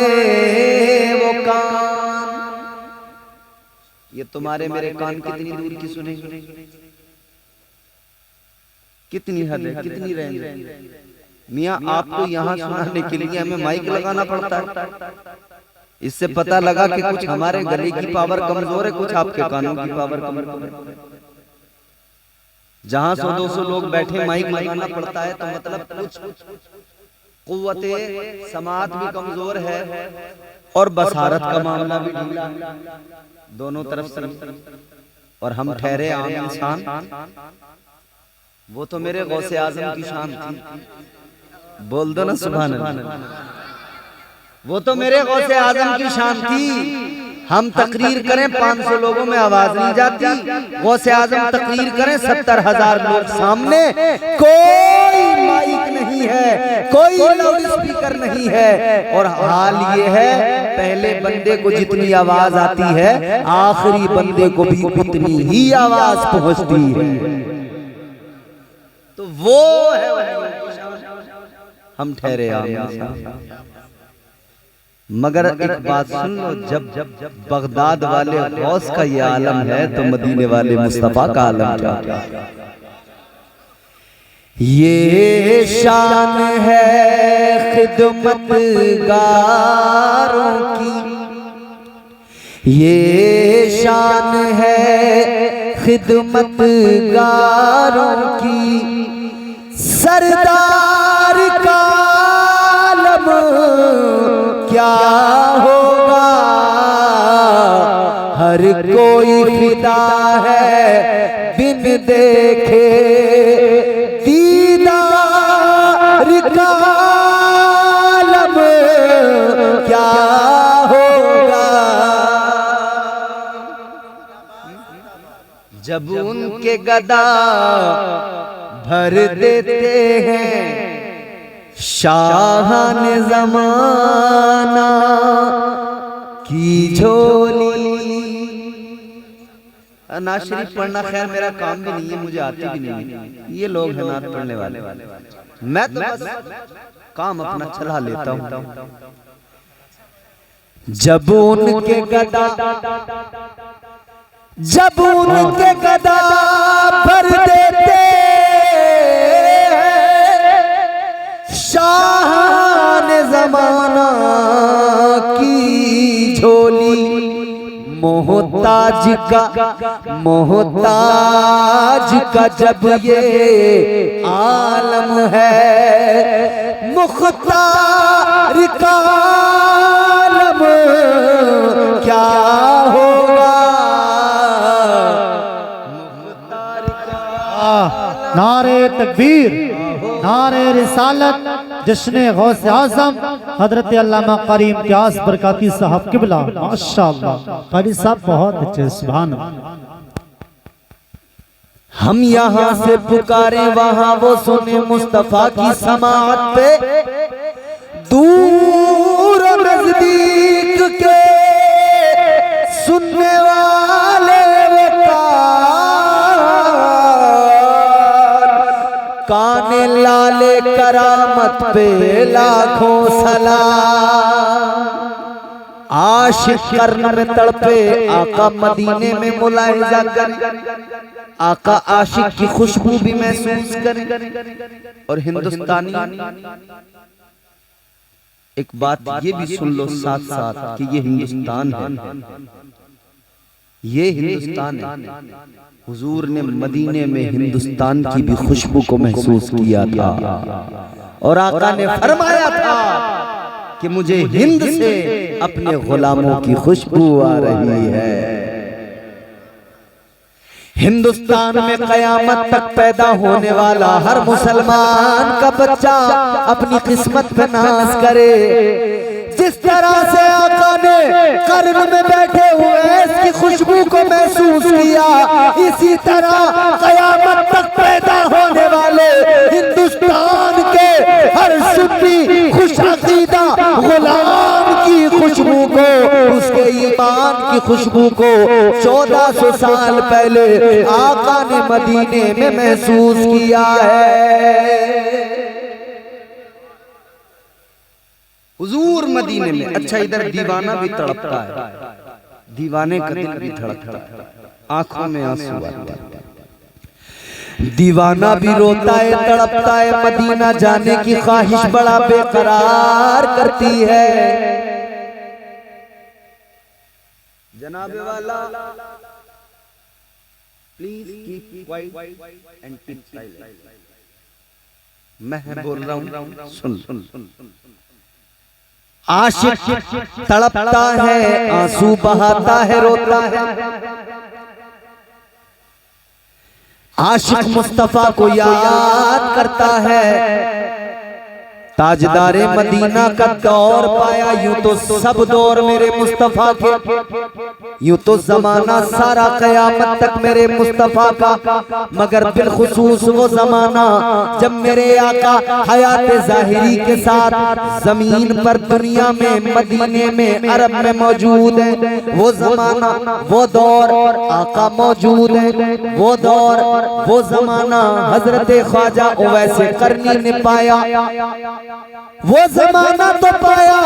वो कान, ये तुम्हारे मेरे कान कितनी दूर की सुनेंगे? कितनी हद है, कितनी रेंज है। मियाँ आपको यहाँ सुनाने के लिए हमें माइक लगाना पड़ता है। इससे पता लगा कि कुछ हमारे गले की पावर कमजोर है, कुछ आपके कानों की पावर कमजोर है। जहां 100-200 लोग बैठे माइक लगाना पड़ता है, तो मतलब कुछ कुव्वते समात भी कमजोर है और बसारत का मामला भी ढीला, दोनों तरफ से। और हम ठहरे आम इंसान, वो तो मेरे गौसे आजम की शान थी। बोल दो ना सुभान अल्लाह। वो तो मेरे गौसे आजम की शान थी। हम तकरीर करें 500 लोगों में आवाज नहीं जाती, गौसे आजम तकरीर करें 70,000 लोग सामने, कोई कोई माइक नहीं है, कोई लाउड स्पीकर नहीं है। और हाल ये है, पहले बंदे को जितनी आवाज आती है आखिरी बंदे को भी उतनी ही आवाज पहुंचती है। तो वो है हम ठहरे मगर एक बात सुन लो, जब बगदाद वाले गौस का ये आलम है तो मदीने वाले मुस्तफा का आलम क्या? ये शान है खिदमतगारों की, ये शान है खिदमतगारों की, सरदार का आलम क्या होगा, हर कोई फिदा है बिन देखे दीदार का आलम क्या होगा। जब उनके गदा भर देते हैं शाहान ज़माना की झोली। नात शरीफ पढ़ना खैर मेरा काम भी नहीं है, मुझे आती भी नहीं है, ये लोग हैं नात पढ़ने वाले। मैं तो बस काम अपना चला लेता हूँ। जब उनके गदा भर देते शाहान ज़माना की झोली, मोहताज का जब ये आलम है, मुख्तार का आलम क्या होगा। नारे तकबीर, नारे रिसालत, जश्न गौसे आज़म हजरत अल्लामा कारी इम्तियाज बरकाती साहब किबला। माशाअल्लाह कारी साहब बहुत अच्छे, सुभान अल्लाह। हम यहाँ से पुकारे वहाँ वो सुने मुस्तफा की समाअत पे, दूर नजदीक के सुनने वाले काने लाले करामत पे लाखों सलाम। आशिक कर्न में तड़पे आका मदीने में मुलाहिजा कर, आका आशिक की खुशबू भी महसूस करें। और हिंदुस्तानी एक बात ये भी सुन लो साथ साथ कि ये हिंदुस्तान है, ये हिंदुस्तान है। हुजूर ने मदीने में हिंदुस्तान की भी खुशबू को महसूस किया था और आका ने फरमाया था कि मुझे हिंद से अपने गुलामों की खुशबू आ रही है। हिंदुस्तान में कयामत तक पैदा होने वाला हर मुसलमान का बच्चा अपनी किस्मत पे नाज करे। जिस तरह से आका ने कर्न में बैठे हुए इसकी खुशबू को महसूस किया, इसी तरह कयामत तक पैदा होने वाले हिंदुस्तान के हर सुन्नी खुशअकीदा गुलाम की खुशबू को, उसके ईमान की खुशबू को 1400 साल पहले आका ने मदीने में महसूस किया है। हुजूर मदीने में। अच्छा इधर दीवाना भी तड़पता है, दीवाने का दिल भी धड़कता है, आंखों में आंसू आते हैं। दीवाना भी रोता है, तड़पता है, मदीना जाने की ख्वाहिश बड़ा बेकरार करती है। जनाबे वाला please keep quiet and keep silent. मैं बोल रहा हूँ, सुन। आशिक तड़पता है, आंसू बहाता है, रोता है। आशिक मुस्तफा को याद करता है, ताजदारे मदीना का दौर पाया। यूं तो सब दौर मेरे मुस्तफा के, यूं तो जमाना सारा कयामत तक मेरे मुस्तफा का, मगर बिलखुसूस वो जमाना जब मेरे आका हयात ज़ाहिरी के साथ जमीन पर दुनिया में मदीने में अरब में मौजूद है। वो जमाना वो दौर आका मौजूद है। वो दौर वो जमाना हजरत ख्वाजा ओवैसे करनी ने पाया। वो जमाना तो पाया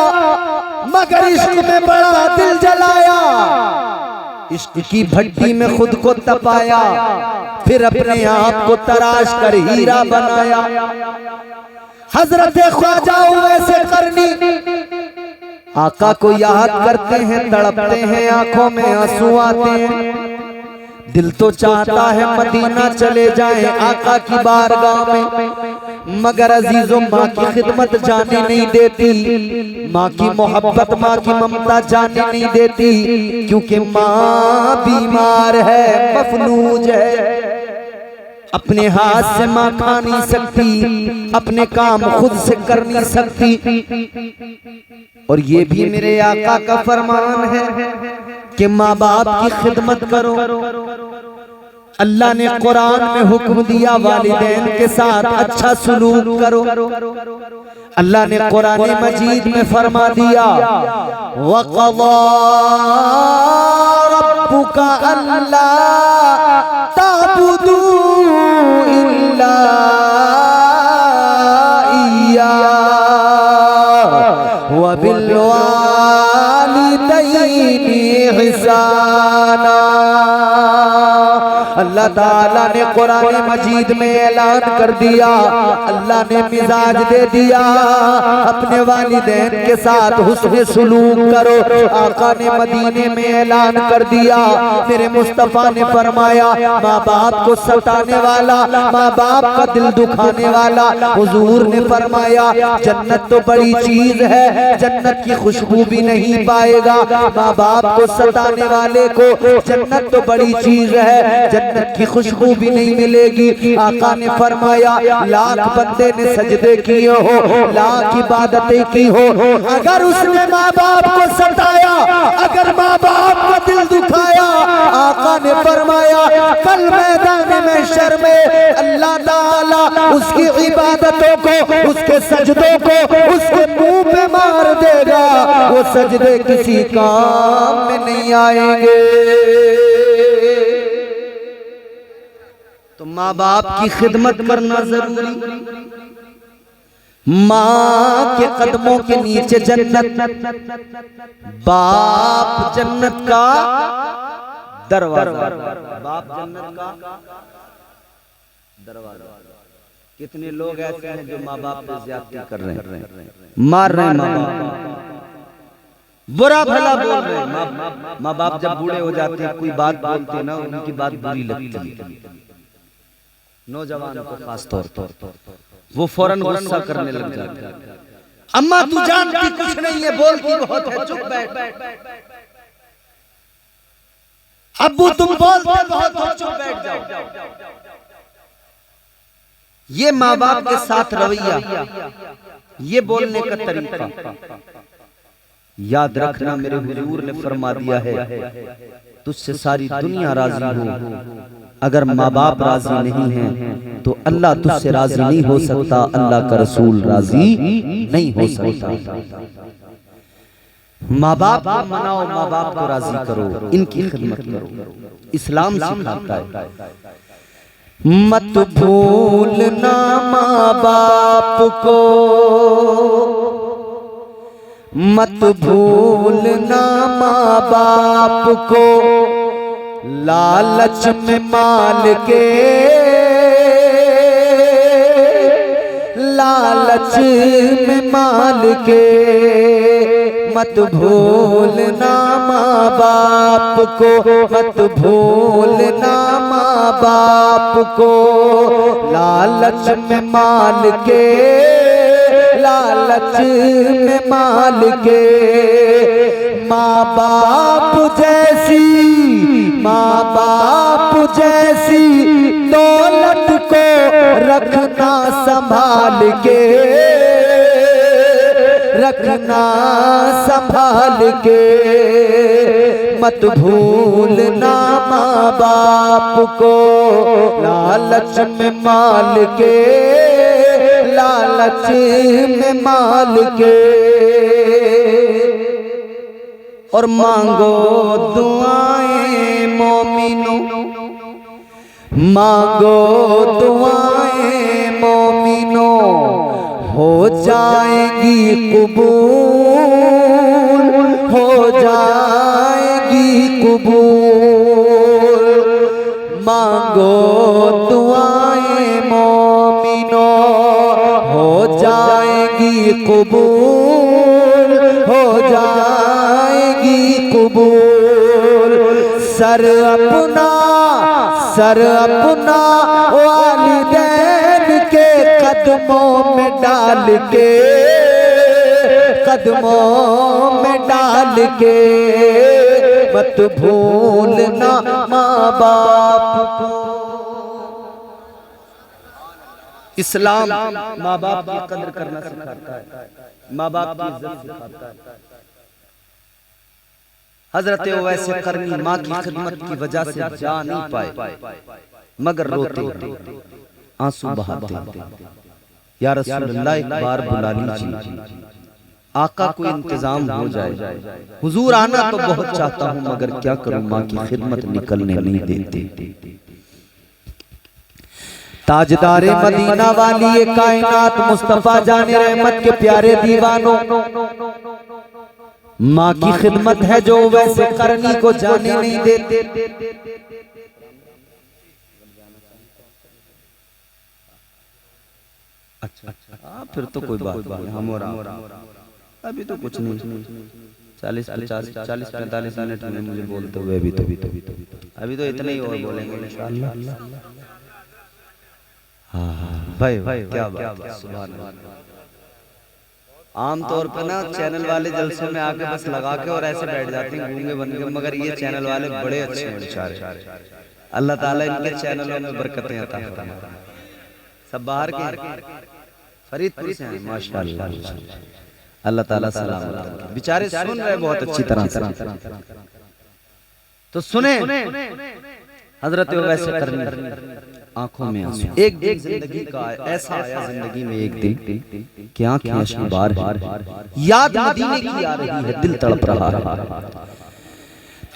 मगर इश्क में बड़ा दिल जलाया। इश्क की भट्टी में खुद को तपाया, फिर अपने आप को तराश कर हीरा बनाया। हजरत ख्वाजा वैसे करनी आका को याद करते हैं, तड़पते हैं, आंखों में आंसू आते हैं। दिल तो चाहता है मदीना चले जाएं आका की बारगाह में, मगर अजीजों माँ की खिदमत जाने नहीं देती, माँ की मोहब्बत माँ की ममता जाने नहीं देती, क्योंकि माँ बीमार है, मफलूज है। अपने हाथ से माँ खा नहीं सकती, अपने काम खुद से कर नहीं सकती। और ये भी मेरे आका का फरमान है कि माँ बाप की खिदमत करो। अल्लाह ने कुरान में हुक्म दिया वालिदैन के साथ अच्छा सलूक करो। अल्लाह ने कुरान मजीद में फरमा दिया वक़ज़ा रब्बुका अल्ला ताबुदू इल्ला इय्याह व बिल वालिदैनि इहसाना। अल्लाह ताला ने कुरान मजीद में ऐलान कर दिया, अल्लाह ने मिजाज दे दिया अपने वालिदैन के साथ हुस्न सुलूक करो। आका ने मदीने में ऐलान कर दिया, मेरे मुस्तफा ने फरमाया माँ बाप को सताने वाला, माँ बाप का दिल दुखाने वाला, हुजूर ने फरमाया जन्नत तो बड़ी चीज है, जन्नत की खुशबू भी नहीं पाएगा। माँ बाप को सताने वाले को जन्नत तो बड़ी चीज है, जन्नत की खुशबू भी नहीं मिलेगी। आका ने फरमाया लाख बंदे ने सजदे किए हो, लाख इबादतें की हो, अगर उसने माँ बाप को सताया, अगर माँ बाप का दिल दुखाया, आका ने फरमाया कल मैदान में शर में अल्लाह ताला उसकी इबादतों को, उसके सजदों को उसके मुंह पे मार देगा। वो सजदे किसी काम में नहीं आएंगे। तो माँ बाप की खिदमत करना जरूरी। माँ के कदमों के नीचे जन्नत, बाप जन्नत का दरवाजा, बाप जन्नत का दरवाजा। कितने लोग ऐसे हैं जो माँ बाप पे ज्यादती कर रहे हैं, मार रहे हैं माँ बाप, बुरा भला बोल रहे हैं। माँ बाप जब बूढ़े हो जाते हैं, कोई बात बोलते हैं ना, उनकी बात बुरी लगती है। नौजवान को खास तौर पर वो फौरन गुस्सा करने लग जाते हैं। अम्मा तू जानती कुछ नहीं है, बोलती बहुत है, चुप बैठ। अब्बू तुम बोलते बहुत हो, चुप बैठ जाओ। ये माँ बाप के साथ रवैया, ये बोलने का तरीका याद रखना। मेरे हुजूर ने फरमा दिया है तुझसे सारी दुनिया राजी हो, अगर माँ बाप राजी नहीं है तो अल्लाह तुझसे राजी नहीं हो सकता, अल्लाह का रसूल राजी नहीं हो सकता। माँ बाप को मनाओ, माँ बाप को राजी करो, इनकी खिदमत करो। इस्लाम सिखाता है मत भूलना माँ बाप को, मत भूलना माँ बाप को, लालच में माल के, लालच में माल के, मत भूलना माँ बाप को, मत भूलना माँ बाप को, लालच में माल के, लालच में माल के। माँ बाप जैसी, माँ बाप जैसी दौलत को रखना संभाल के, रखना संभाल के, मत भूलना माँ बाप को, लालच में माल के, लालच में माल के। और मांगो दुआएं मोमिनो, मांगो दुआएं मोमिनो, हो जाएगी कबूल, हो जाएगी कबूल। मांगो दुआएं मोमिनो, हो जाएगी कबूल, हो जाएगी कबूल। सर अपना वालिदैन के कदमों में डाल के, कदमों में डाल के, मत भूलना माँ बाप को। इस्लाम माँ बाप की कदर करना सिखाता है, माँ बाप की इज्जत सिखाता है। हजरत वैसे करनी माँ की खिदमत की वजह से जा नहीं पाए, मगर रोते आंसू बहाते, या रसूलल्लाह एक बार बुला लीजिए, आका को इंतजाम हो जाए। हुजूर आना तो बहुत चाहता हूँ, मगर क्या करूँ माँ की खिदमत निकलने नहीं देते। ताजदारे मदीना वाली ये कायनात मुस्तफा जाने रहमत के प्यारे दीवानों, माँ की खिदमत है जो वैसे करनी को जाने नहीं देते। अच्छा, फिर तो कोई बात नहीं, हम और अभी तो कुछ नहीं, 40-45 मिनट में मुझे बोलते हुए अभी तो अभी तो इतना ही और बोलेंगे इंशाअल्लाह। हाँ भाई क्या बात, सुभान अल्लाह। आमतौर पर ना चैनल वाले जलसे में आके बस लगा के और ऐसे बैठ जाते हैं गूंगे बन के, मगर ये चैनल वाले बड़े अच्छे हैं बेचारे। अल्लाह ताला इनके चैनलों में बरकतें अता फरमाए। सब बाहर के फरीदपुर से हैं माशाअल्लाह, अल्लाह ताला सलामत रखे। बेचारे सुन रहे बहुत अच्छी तरह से, तो सुने हजरत वैसे करनी आंखों में आंसू। एक दिन जिंदगी का ऐसा आया जिंदगी में एक दिन कि आंखें अश्क बार याद मदीने की आ रही है, दिल तड़प रहा है।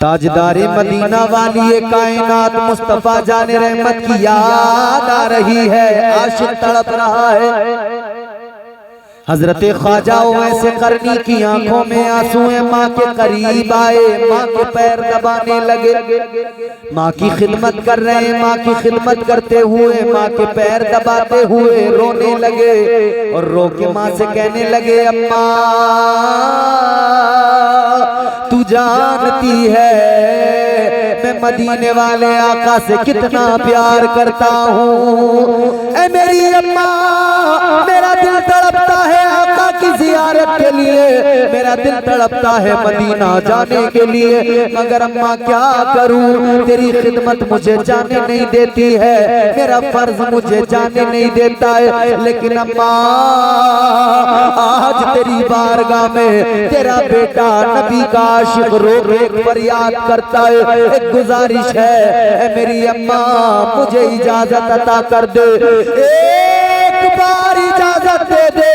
ताजदारे मदीना वाली ये कायनात मुस्तफा जाने रहमत की याद आ रही है, आशिक तड़प रहा है। हजरत ख्वाजा वैसे करनी की आंखों में आंसू है, माँ के करीब आए, माँ के पैर दबाने लगे, माँ की खिदमत कर रहे हैं, माँ की खिदमत करते हुए माँ के पैर दबाते हुए रोने लगे और रो के माँ से कहने लगे, अम्मा तू जानती है मैं मदीने वाले आका से कितना प्यार करता हूँ। ऐ मेरी अम्मा, मेरा दिल तड़पता है आका की जियारत के लिए, मेरा दिल तड़पता है मदीना जाने के लिए, मगर अम्मा क्या करूँ, तेरी खिदमत मुझे जाने नहीं देती है, मेरा फर्ज मुझे जाने नहीं देता है। लेकिन अम्मा आज तेरी बारगाह में तेरा बेटा नबी का आशिक रो रो फरियाद करता है, एक गुजारिश है मेरी अम्मा मुझे इजाजत अता कर दे, एक बार इजाजत दे दे,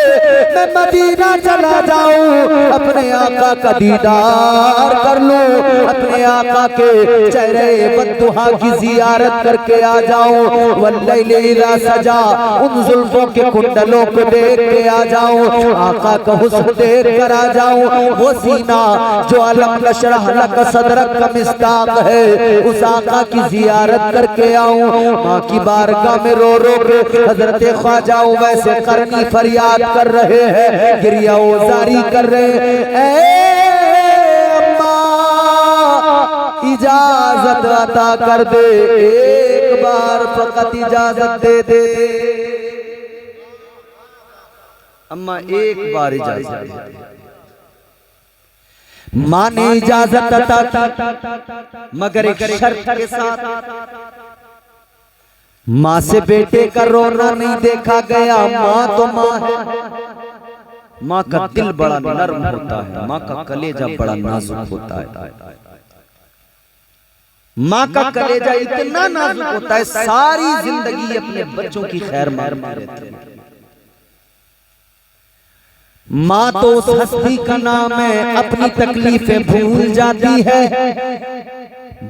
मैं मदीना चला जाऊं, अपने आका का दीदार कर लूं, अपने आका के चेहरे बद्दुहा की जियारत करके आ जाऊं, वल्लैल इज़ा सजा उन जुल्फों के कुंडलों को देख के आ जाऊं, आका का हुस्न देख कर आ जाऊं, वो सीना जो अलम नशरह लक सदरक का मिस्ताक है, उस आका की जियारत करके आऊं। माँ की बारगाह में रो रो के हजरत ख्वाजा वैसे करनी फरियाद कर रहे हैं, गिरिया जारी कर रहे हैं, अम्मा इजाजत अता कर दे, एक बार फकत इजाजत दे दे, अम्मा एक बार इजाजत दे। माँ ने इजाजत अता की, मगर एक शर्त के साथ, माँ से बेटे का रोना नहीं देखा गया, माँ तो माँ है, माँ का दिल बड़ा नर्म होता है, माँ का कलेजा बड़ा नाजुक होता है। माँ का कलेजा इतना नाजुक होता है, सारी जिंदगी अपने बच्चों की खैर मारती रहती है। माँ तो उस हस्ती का नाम है, अपनी तकलीफें भूल जाती है,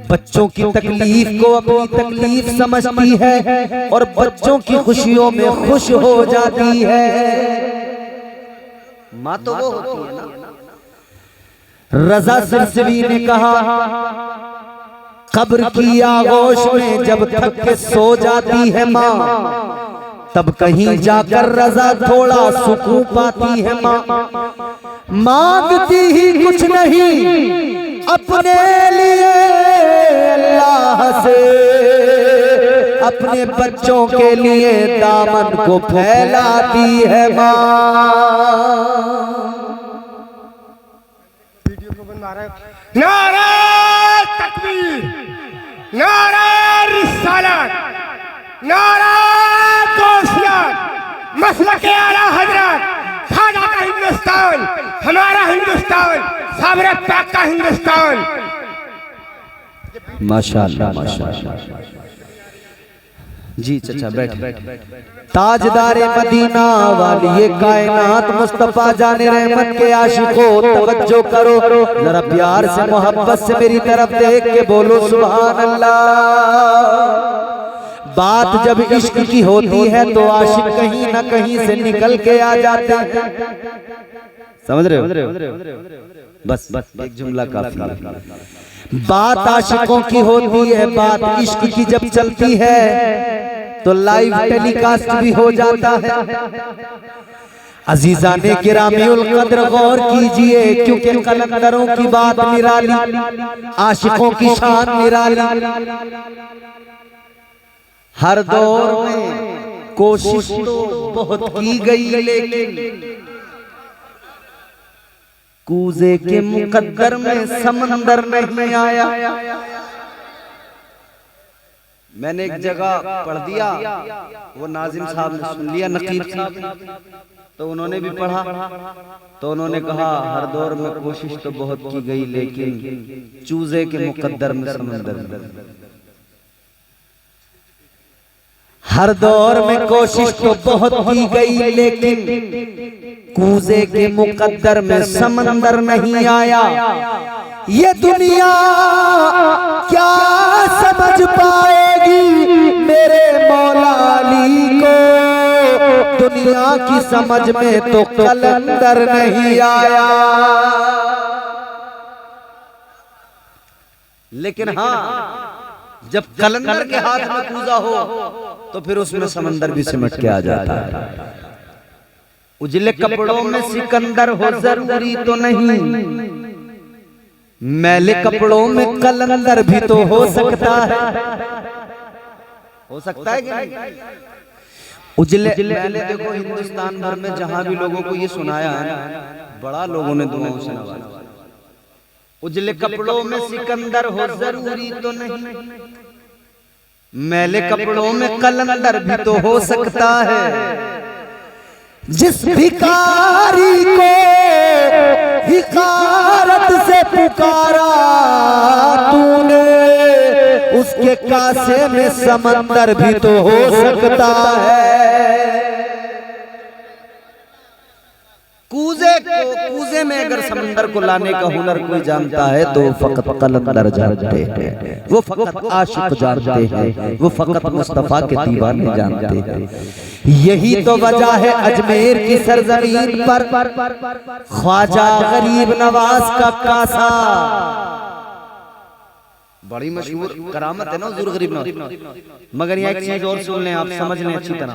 बच्चों की तकलीफ को अपनी तकलीफ समझती है और बच्चों की खुशियों में खुश हो जाती है। माँ तो वो होती है ना। रजा सिलसिली ने कहा, कब्र की आगोश में जब थक के सो जाती है माँ, तब कहीं जाकर रजा थोड़ा सुकून पाती है माँ। मांगती ही कुछ नहीं अपने लिए अल्लाह से, अपने बच्चों के लिए दामन को फैलाती है माँ। नारा तकबीर, नारा रिसालत, नारा गौसियत, मसलके आला हजरत, खाजा का हिंदुस्तान, हमारा हिंदुस्तान, साबरे पाक का हिंदुस्तान। माशाअल्लाह माशाअल्लाह। जी चाचा बैठ। ताजदारे मदीना वाली कायनात मुस्तफा जाने रहमत के आशिकों, तवज्जो करो जरा, प्यार से मोहब्बत से मेरी तरफ देख के बोलो सुभान अल्लाह। बात जब इश्क की होती है तो आशिक कहीं ना कहीं से निकल के आ जाते हैं। समझ रहे हो? बस एक जुमला काफी है। बात आशिकों की होती है, बात इश्क की जब चलती है तो लाइव टेलीकास्ट भी हो जाता है। अजीजाने गिरामीउल कद्र गौर कीजिए, क्योंकि कलंदरों की बात निराली, आशिकों की शान निराली। हर दौर में कोशिश तो बहुत की गई, लेकिन कूजे के मुकद्दर में समंदर नहीं आया। मैंने एक जगह पढ़ दिया, वो नाजिम साहब ने सुन लिया, नकीब साहब, तो उन्होंने भी पढ़ा, तो उन्होंने कहा हर दौर में कोशिश तो बहुत की गई, लेकिन चूजे के मुकद्दर में समंदर। हर दौर में कोशिश तो बहुत की गई, लेकिन कूजे के मुकद्दर में समंदर नहीं आया। ये दुनिया क्या समझ पाएगी मेरे मौला अली को, दुनिया की समझ में तो कलंदर नहीं आया। लेकिन हाँ, जब कलंदर के हाथ में कूजा हो तो फिर उसमें समंदर भी सिमट के आ जाता है। उजले कपड़ों में सिकंदर हो जरूरी तो नहीं, मैले कपड़ों में कलंदर भी तो हो सकता है। हो सकता है कि नहीं? उजले मैले देखो, हिंदुस्तान भर में जहां भी लोगों को ये सुनाया है, बड़ा लोगों ने दुआओं से नवाजा। उजले कपड़ों में सिकंदर हो जरूरी तो नहीं, मैले कपड़ों में कलंदर भी तो हो सकता है। जिस भिखारी को हिकारत से पुकारा तूने, उसके कासे में समंदर भी तो हो सकता है। कूजे में अगर समंदर को लाने का हुनर कोई जानता है तो फकत कलंदर जानते हैं, वो फकत आशिक जानते हैं, वो फकत मुस्तफा के दीवाने जानते हैं। यही तो वजह है अजमेर की सरजमीन पर ख्वाजा गरीब नवाज का कासा, बड़ी मशहूर करामत है ना हुजूर गरीब नवाज। मगर यहाँ एक चीज और सुन लें, आप समझ लें अच्छी तरह।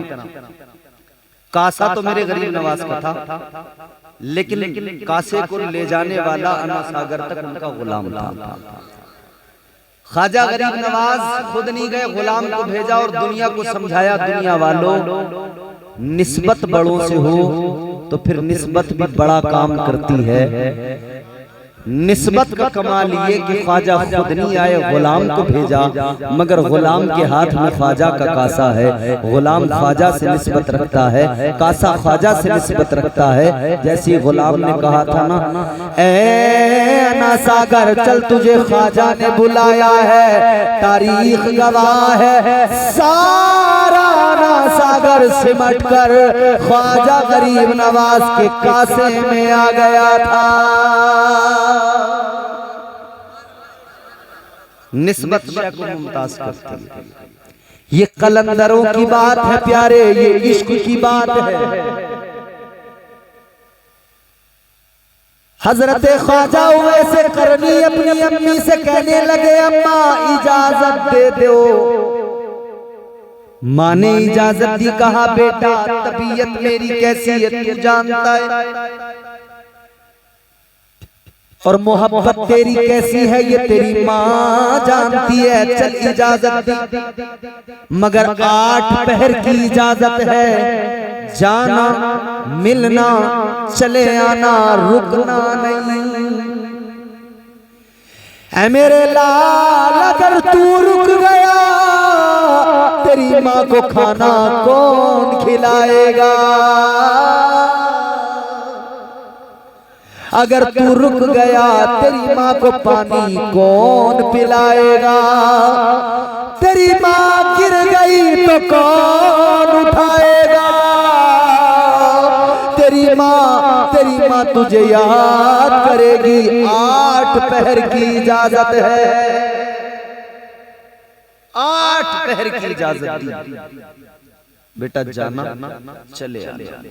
कासा तो मेरे गरीब नवाज का था, लेकिन कासे को ले जाने वाला अना सागर तक उनका गुलाम था। ख्वाजा गरीब नवाज खुद नहीं गए, गुलाम को भेजा और दुनिया को समझाया, दुनिया वालों निस्बत बड़ों से हो तो फिर निस्बत भी बड़ा काम करती है। निस्बत का कमाल ये कि ख्वाजा खुद नहीं आए, गुलाम को भेजा, मगर गुलाम के हाथ में ख्वाजा का कासा है। गुलाम ख्वाजा से निस्बत रखता है, कासा ख्वाजा से निस्बत रखता है। जैसे गुलाम ने कहा था ना, ए अना सागर चल तुझे ख्वाजा ने बुलाया है, तारीख गवाह है सारा ना सागर सिमट कर ख्वाजा गरीब नवाज के कासे में आ गया था। निस्बत शय को मुमताज करती है। ये कलंदरों की बात है प्यारे, ये इश्क की बात है। हजरत ख्वाजा वैसे करनी अपनी अम्मी से कहने लगे, अम्मा इजाजत दे दो। माँ ने इजाजत दी, कहा बेटा तबीयत मेरी कैसी है तू जानता है, और मोहब्बत तेरी कैसी है ये तेरी माँ जानती है। चल इजाजत दी, मगर 8 पहर की इजाजत है, जाना मिलना चले आना रुकना नहीं। ऐ मेरे लाल अगर तू रुक गया तेरी माँ को खाना कौन खिलाएगा, अगर तू रुक गया तेरी माँ को पानी कौन पिलाएगा, तेरी माँ गिर गई तो कौन उठाएगा, तेरी माँ तुझे याद करेगी। 8 पहर की इजाजत है, 8 पहर की इजाजत दी, बेटा जाना चले आना।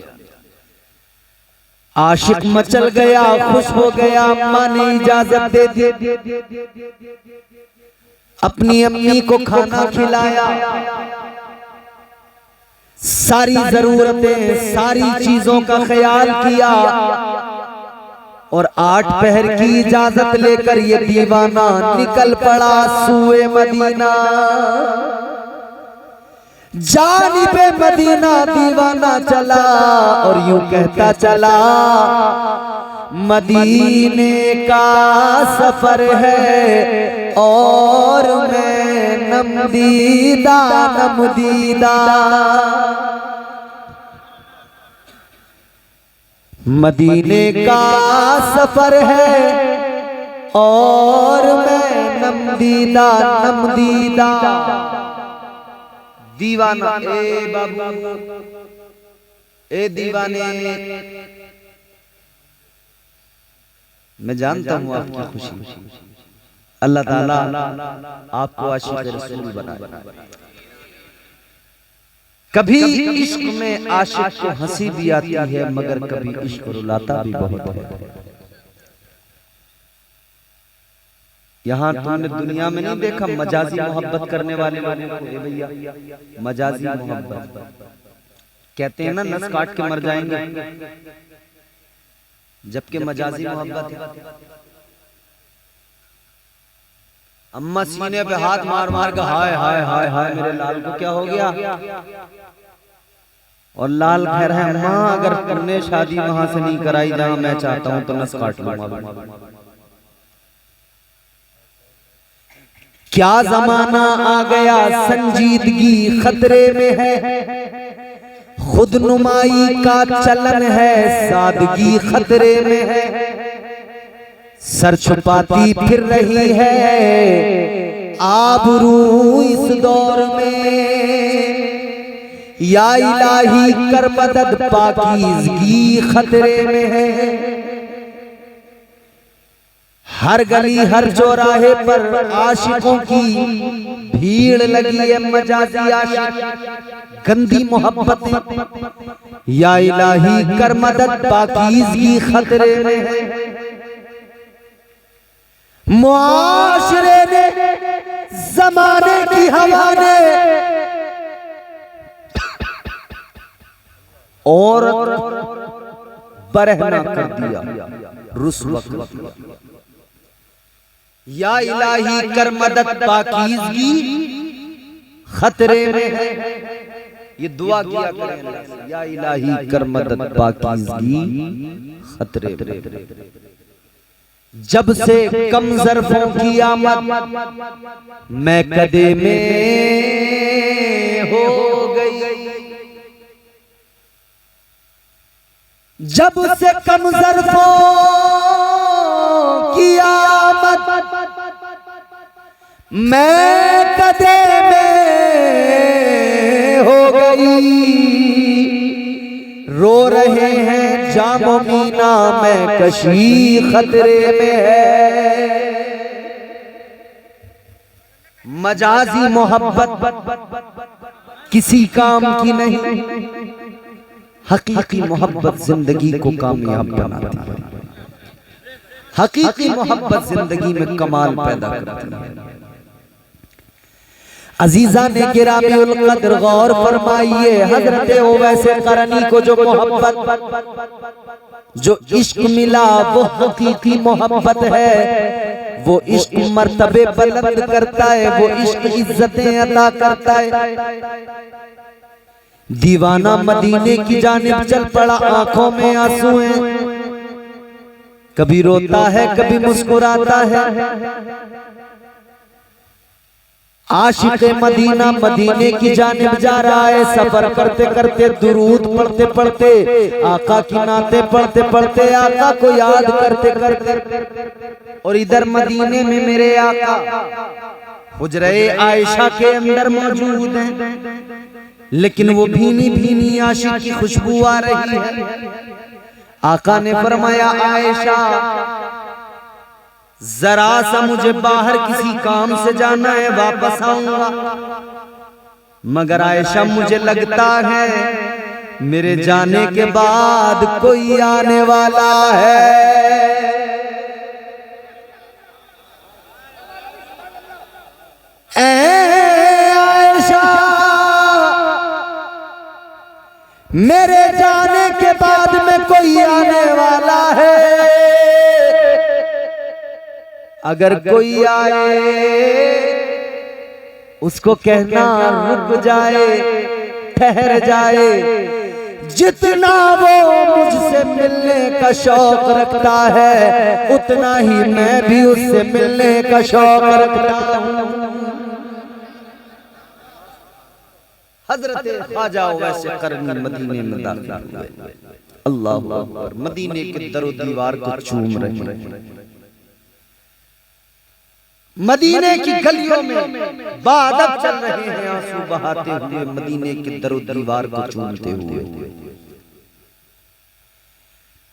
आशिक मचल गया, खुश हो गया, अम्मा ने इजाजत दे दी। अपनी अम्मी को खाना खिलाया, सारी जरूरतें सारी चीजों का ख्याल किया, और 8 पहर की इजाजत लेकर ये दीवाना निकल पड़ा सुए मदीना। जानिबे मदीना दीवाना चला और यूं कहता चला, मदीने का सफर है और मैं नमदीदा नमदीदा। मदीने का सफर है और मैं नमदीदा नमदीदा। दीवाना ए बाबू ए दीवाने, मैं जानता हूं आपकी खुशी, अल्लाह ताला आपको आशिक रसूल बनाए। कभी इश्क में आशिक को हंसी भी आती है, मगर कभी इश्क रुलाता भी बहुत है। यहाँ तुमने दुनिया में नहीं देखा मजाजी मोहब्बत करने वाले लोगों को? ए भैया मजाजी मोहब्बत कहते हैं ना, नस काट के मर जाएंगे, जबकि मजाजी मोहब्बत है। अम्मा सीने पे हाथ मार मार के हाय हाय हाय हाय मेरे लाल को क्या हो गया, और लाल कह रहा है अम्मा अगर तुमने शादी वहां से नहीं कराई जहां मैं चाहता हूं तो नस काट लूंगा। क्या जमाना आ गया संजीदगी खतरे में है, खुद नुमाई का चलन है सादगी खतरे में है। सर छुपाती फिर रही है आबरू इस दौर में, या इलाही कर मदद पाकीज़गी खतरे में है। हर गली हर चौराहे पर आशिकों की भीड़ लगी है, मजाजी आशिक गंदी मोहब्बत, या इलाही कर मदद पाकीज़गी खतरे में है। मुआशरे ने जमाने की हवा ने और बरहना कर दिया रुस्वा कर दिया। या इलाही कर मदद पाकीज़गी खतरे में है। ये दुआ किया करें अल्लाह से, या इलाही कर मदद पाकीज़गी खतरे में। जब से कम ज़र्फ़ों की आमद मैं कदे में हो गई, जब से कम ज़र्फ़ों की आमद मैं कदे में हो गई। रो रहे हैं जामो मीना में कशी खतरे में है। मजाजी मोहब्बत किसी काम की नहीं, हकीकी मोहब्बत जिंदगी को कामयाब बनाती है। हकीकी मोहब्बत जिंदगी में कमाल पैदा करती है। अजीजा ने गिरामी उल कद्र गौर फरमाइए, हजरत ओवैसे करनी को जो मोहब्बत जो इश्क मिला वो हकीकी मोहब्बत है। वो इश्क मर्तबे बुलंद करता है, वो इश्क इज्जतें अता करता है। दीवाना मदीने की जानिब चल पड़ा, आंखों में आंसू हैं, कभी रोता है कभी मुस्कुराता है। आशिक मदीना मदीने की जानिब जा रहा है, सफर करते करते दुरूद पढ़ते पढ़ते आका की नाते पढ़ते पढ़ते आका को याद करते करते, और इधर मदीने में मेरे आका हुजरे आयशा के अंदर मौजूद हैं, लेकिन वो भीनी भीनी आशिक की खुशबू आ रही है। आका ने फरमाया, आयशा जरा सा मुझे बाहर किसी काम से जाना है, वापस आऊंगा। मगर आयशा मुझे लगता है मेरे जाने के बाद कोई आने वाला है। आयशा मेरे जाने के बाद में कोई आने वाला है। अगर कोई आए उसको कहना रुक जाए, ठहर जाए। जितना वो मुझसे मिलने का शौक रखता है, उतना ही मैं भी उससे मिलने का शौक रखता हूँ। हजरत ख्वाजा वैसे करनी मदीने में दाखिल हुए। अल्लाह अकबर। मदीने के दरो दीवार को चूम रहे हैं। मदीने की गलियों में बादब चल रहे हैं, आंसू बहाते हुए मदीने के दरो दीवार को चूमते हुए।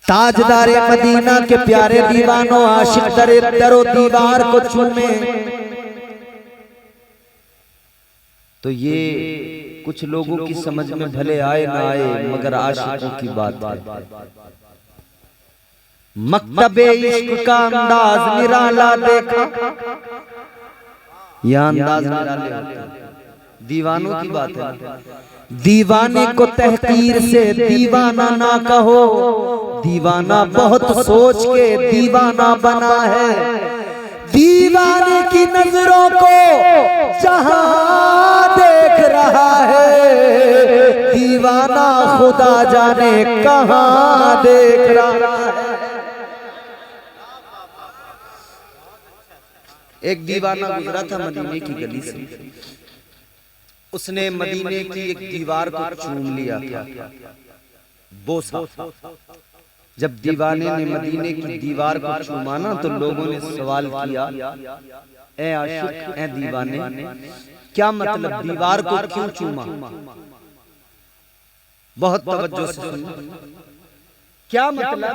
ताजदारे मदीना के प्यारे दीवानों, आशिक दरो दीवार को चूमे तो ये कुछ लोगों की समझ में भले आए ना आए, मगर आशिकों की बात है। मकतबे इश्क का अंदाज निराला देखा, यह अंदाज निराले होते हैं। दीवानों की बात है। दीवाने को तहकीर से दीवाना ना कहो, दीवाना बहुत सोच के दीवाना बना है। दीवाने की नजरों को जहां देख रहा है, दीवाना खुदा जाने कहां देख रहा है। एक दीवाना गुजरा था मदीने की गली से, उसने मदीने की एक दीवार को चूम लिया था, बोसा। जब दीवाने ने मदीने की दीवार को चूमा ना, तो लोगों ने सवाल किया, ए आशिक, ए दीवाने, क्या मतलब दीवार को क्यों चूमा? बहुत तवज्जो से सुनना, क्या मतलब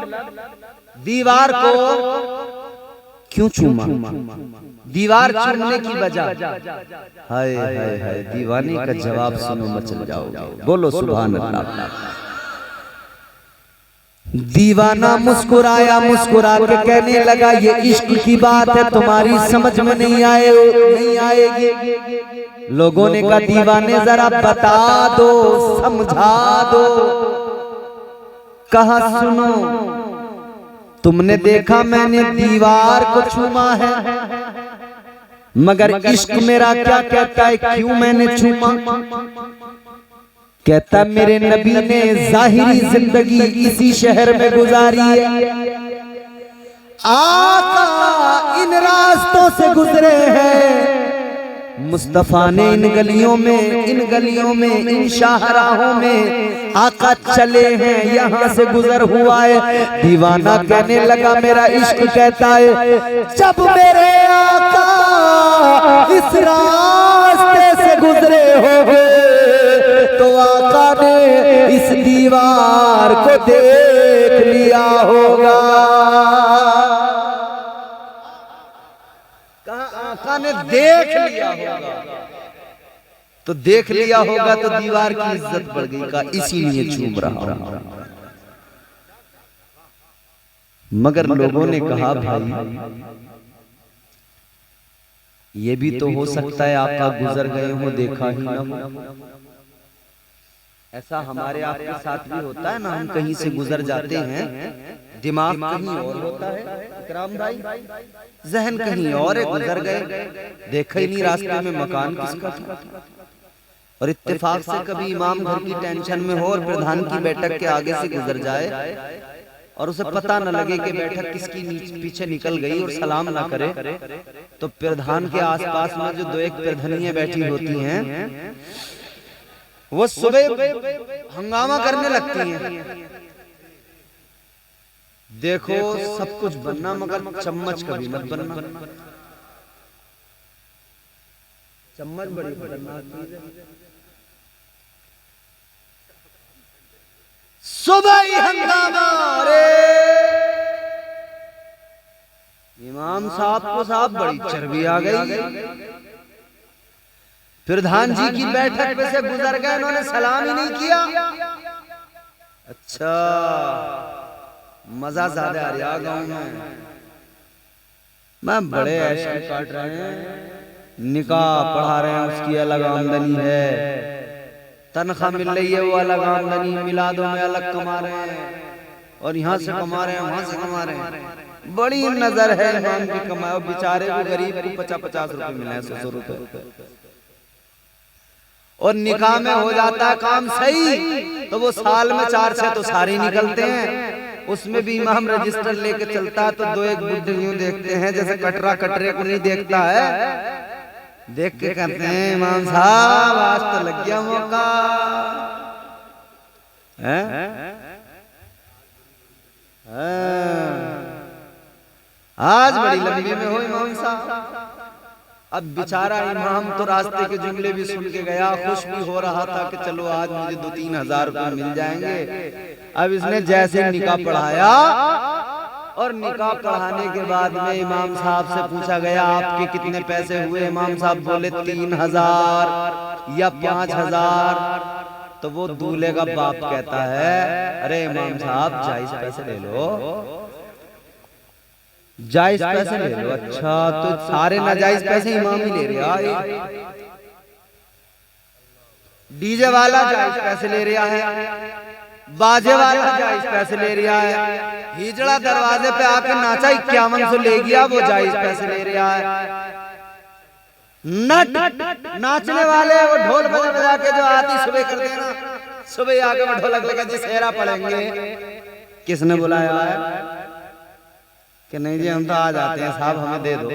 दीवार को क्यों चूमा? दीवार चूमने की वजह। हाय हाय हाय, दीवाने का जवाब सुनो मचल जाओगे। बोलो सुभान अल्लाह। दीवाना मुस्कुराया, मुस्कुरा के कहने लगा, ये इश्क की बात है, तुम्हारी समझ में नहीं आएगी। लोगों ने कहा, दीवाने जरा बता दो, समझा दो। कहा, सुनो, तुमने देखा मैंने दीवार को चूमा है, मगर इश्क मेरा क्या कहता है, क्यों मैंने चूमा? कहता, मेरे नबी ने जाहिरी जिंदगी इसी शहर में गुजारी है, आका इन रास्तों से गुजरे हैं, मुस्तफा ने इन गलियों में इन शाहराहों में आका चले हैं, यहाँ से गुजर हुआ है। दीवाना कहने लगा मेरा इश्क कहता है, जब मेरे आका इस रास्ते से गुजरे हो तो आका ने इस दीवार को देख लिया होगा। आका ने देख लिया होगा, तो देख लिया होगा तो दीवार की इज्जत बढ़ गई का, इसीलिए चूम रहा हूं। मगर लोगों ने कहा भाई ये भी तो हो सकता है आका गुजर गए हो देखा ही ना हो। ऐसा हमारे आपके साथ भी होता है ना, हम कहीं से गुजर जाते हैं, दिमाग कहीं और होता है इकराम भाई, जहन कहीं और है, गुजर गए देखा ही नहीं रास्ते में मकान किसका था। और इत्तेफाक से कभी इमाम घर की टेंशन में हो और प्रधान की बैठक के आगे से गुजर जाए और उसे पता न लगे कि बैठक किसकी पीछे निकल गई और सलाम ना करे, तो प्रधान के आसपास में जो दो एक प्रधानियां बैठी होती हैं वो सुबह हंगामा करने लगती हैं। देखो सब कुछ बनना मगर चम्मच कभी मत बनना, चम्मच बड़ी खतरनाक चीज है। सुबह ही हंगामा, अरे इमाम साहब को साहब बड़ी चर्बी आ गई, प्रधान जी की बैठक पे से गुजर गए, उन्होंने सलाम ही नहीं किया। अच्छा मजा ज्यादा आ रहा गाँव में, मैं बड़े ऐसे काट रहे हैं, निकाह पढ़ा रहे हैं उसकी अलग आमदनी है, तनख्वाह मिल रही है वो अलग आमदनी, मिलादों में अलग कमा रहे हैं और यहाँ से कमा रहे हैं वहां से कमा रहे हैं, बड़ी नजर है इमाम की कमाई। बेचारे को गरीब को 50-50 रुपए मिले हैं, 100 रुपए, और निकाह में हो जाता है काम सही तो वो साल में 4-6 तो सारे निकलते हैं, उसमें भी इमाम रजिस्टर लेके चलता है तो दो एक बुड्ढे यूं देखते हैं जैसे कटरा कटरे को नहीं देखता है, देख के कहते हैं इमाम साहब आज तो लग गया मौका है? आज बड़ी लंबी में हो इमाम साहब। अब बेचारा इमाम तो रास्ते के जुमले भी सुन के गया, खुश भी हो रहा था कि चलो आज मुझे 2-3 हजार रुपए मिल जाएंगे। अब इसने जैसे निकाह पढ़ाया और निकाह पढ़ाने के बाद में इमाम साहब से पूछा गया आपके कितने पैसे हुए, इमाम साहब बोले 3000 या 5000। तो वो दूल्हे का बाप कहता है अरे इमाम साहब जायज पैसे ले लो, जायज पैसे ले लो। अच्छा तो सारे नाजायज पैसे इमाम ही ले रहा है, डीजे वाला जायज पैसे ले रहा है, बाजे वाला जायज पैसे ले रहा है, हिजड़ा दरवाजे पे आकर नाचा 5100 ले गया वो जायज पैसे ले रहा है। नट नाचने वाले वो ढोल बजा बजा के जो आती सुबह कर देना, सुबह आके वो ढोलक लगा जी सेहरा पड़ेंगे, किसने बुलाया है कि नहीं जी हम तो आ जाते हैं साहब हमें दे दो,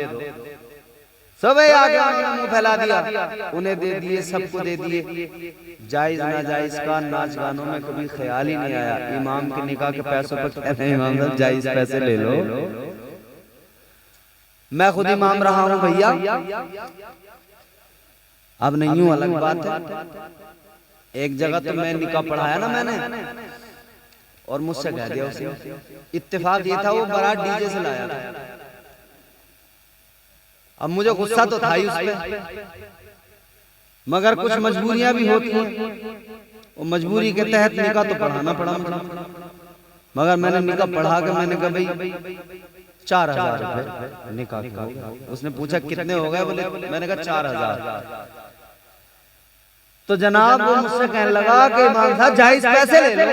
सुबह आके मुंह फैला दिया, उन्हें दे दिए, सबको दे दिए। जायज नाजायज का नाच गानों में कभी ख्याल ही नहीं आया। इमाम के निकाह के पैसों पर कहते हैं इमाम साहब जायज पैसे ले लो। मैं खुद इमाम रहा हूं भैया, अब नहीं हूं अलग बात है। एक जगह तो मैं निकाह पढ़ाया ना मैंने, और मुझसे कह दिया उसे, इत्तेफाक ये था वो बारात डीजे से लाया था। अब मुझे गुस्सा तो था ही उसपे, मगर कुछ मजबूरियां भी होती हैं, वो मजबूरी के तहत निकाह तो पढ़ाना पड़ा मुझे। मगर मैंने निकाह पढ़ा के मैंने कहा भाई 4000 रुपए निकाह का। उसने पूछा कितने हो गए, बोले मैंने कहा 4000। तो जनाब वो मुझसे कहने लगा कि इमाम साहब जायज पैसे ले लो।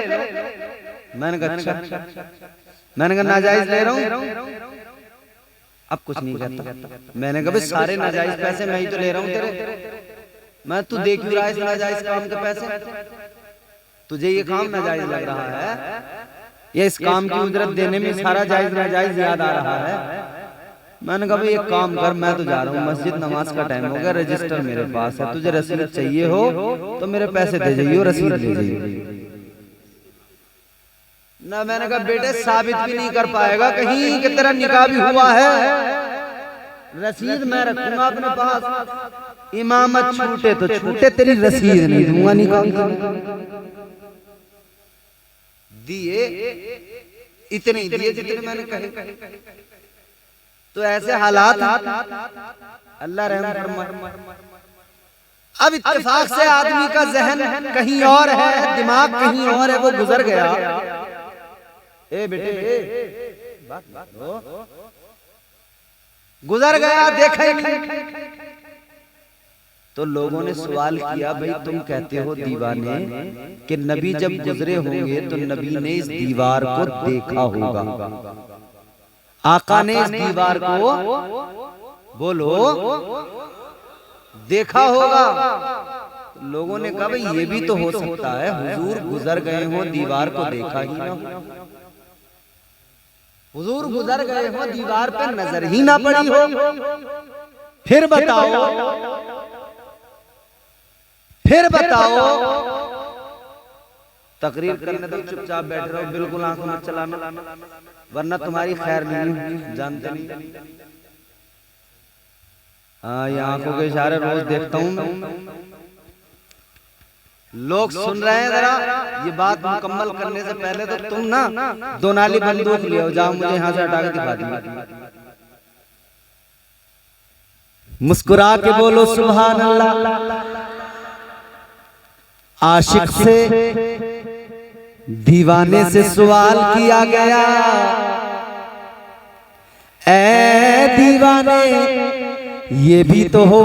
मैंने कहा अच्छा, मैंने कहा नाजायज ले रहा हूँ, अब कुछ नहीं कहता। मैंने कहा सारे नाजायज पैसे मैं ही तो ले रहा हूँ तेरे, मैं तू देख रहा है नाजायज काम के पैसे, तुझे ये काम नाजायज लग रहा है। ये इस काम की उजरत देने में सारा जायज नाजायज याद आ रहा है। मैंने कहा भाई एक काम कर, मैं तो जा रहा हूँ मस्जिद, नमाज का टाइम हो गया, रजिस्टर मेरे पास है, तुझे रसीद चाहिए हो तो मेरे पैसे दे जाइए, रसीद ले जाइए ना। मैंने कहा बेटे साबित भी नहीं कर पाएगा कहीं कि तेरा निकाह भी हुआ है, रसीद मैं रखूंगा अपने पास, इमामत छूटे तो छूटे, तेरी रसीद नहीं दूंगा निकाह। दिए इतने दिए जितने मैंने कहे। तो ऐसे हालात अल्लाह रहम फरमाए। अब इत्तेफाक से आदमी का जहन कहीं और है, दिमाग कहीं और है, वो गुजर गया। ए बेटे बात गुजर गया, देखा ही नहीं। तो लोगों ने सवाल किया भाई तुम कहते हो दीवाने कि नबी जब गुजरे होंगे तो नबी ने इस दीवार को देखा होगा, आका ने इस दीवार को बोलो देखा होगा। लोगों ने कहा भाई ये भी तो हो सकता है हुजूर गुजर गए हो, दीवार को देखा ही ना हो, हुजूर गुजर गए हो, दीवार पे नजर ही ना पड़ी हो। फिर बताओ तकरीर करने तो चुपचाप बैठ रहो, बिल्कुल आंख मत चलाना वरना तुम्हारी खैर नहीं, जानते नहीं। हाँ ये आंखों के इशारे रोज देखता हूँ मैं। लोग सुन रहे हैं, जरा ये बात मुकम्मल करने से पहले तो तुम ना दो नाली बंदूक ले आओ, जाओ मुझे यहाँ से हटा के दिखा दिया। मुस्कुरा के बोलो सुभान अल्लाह। आशिक से दीवाने से सवाल किया गया, ऐ दीवाने ये भी तो हो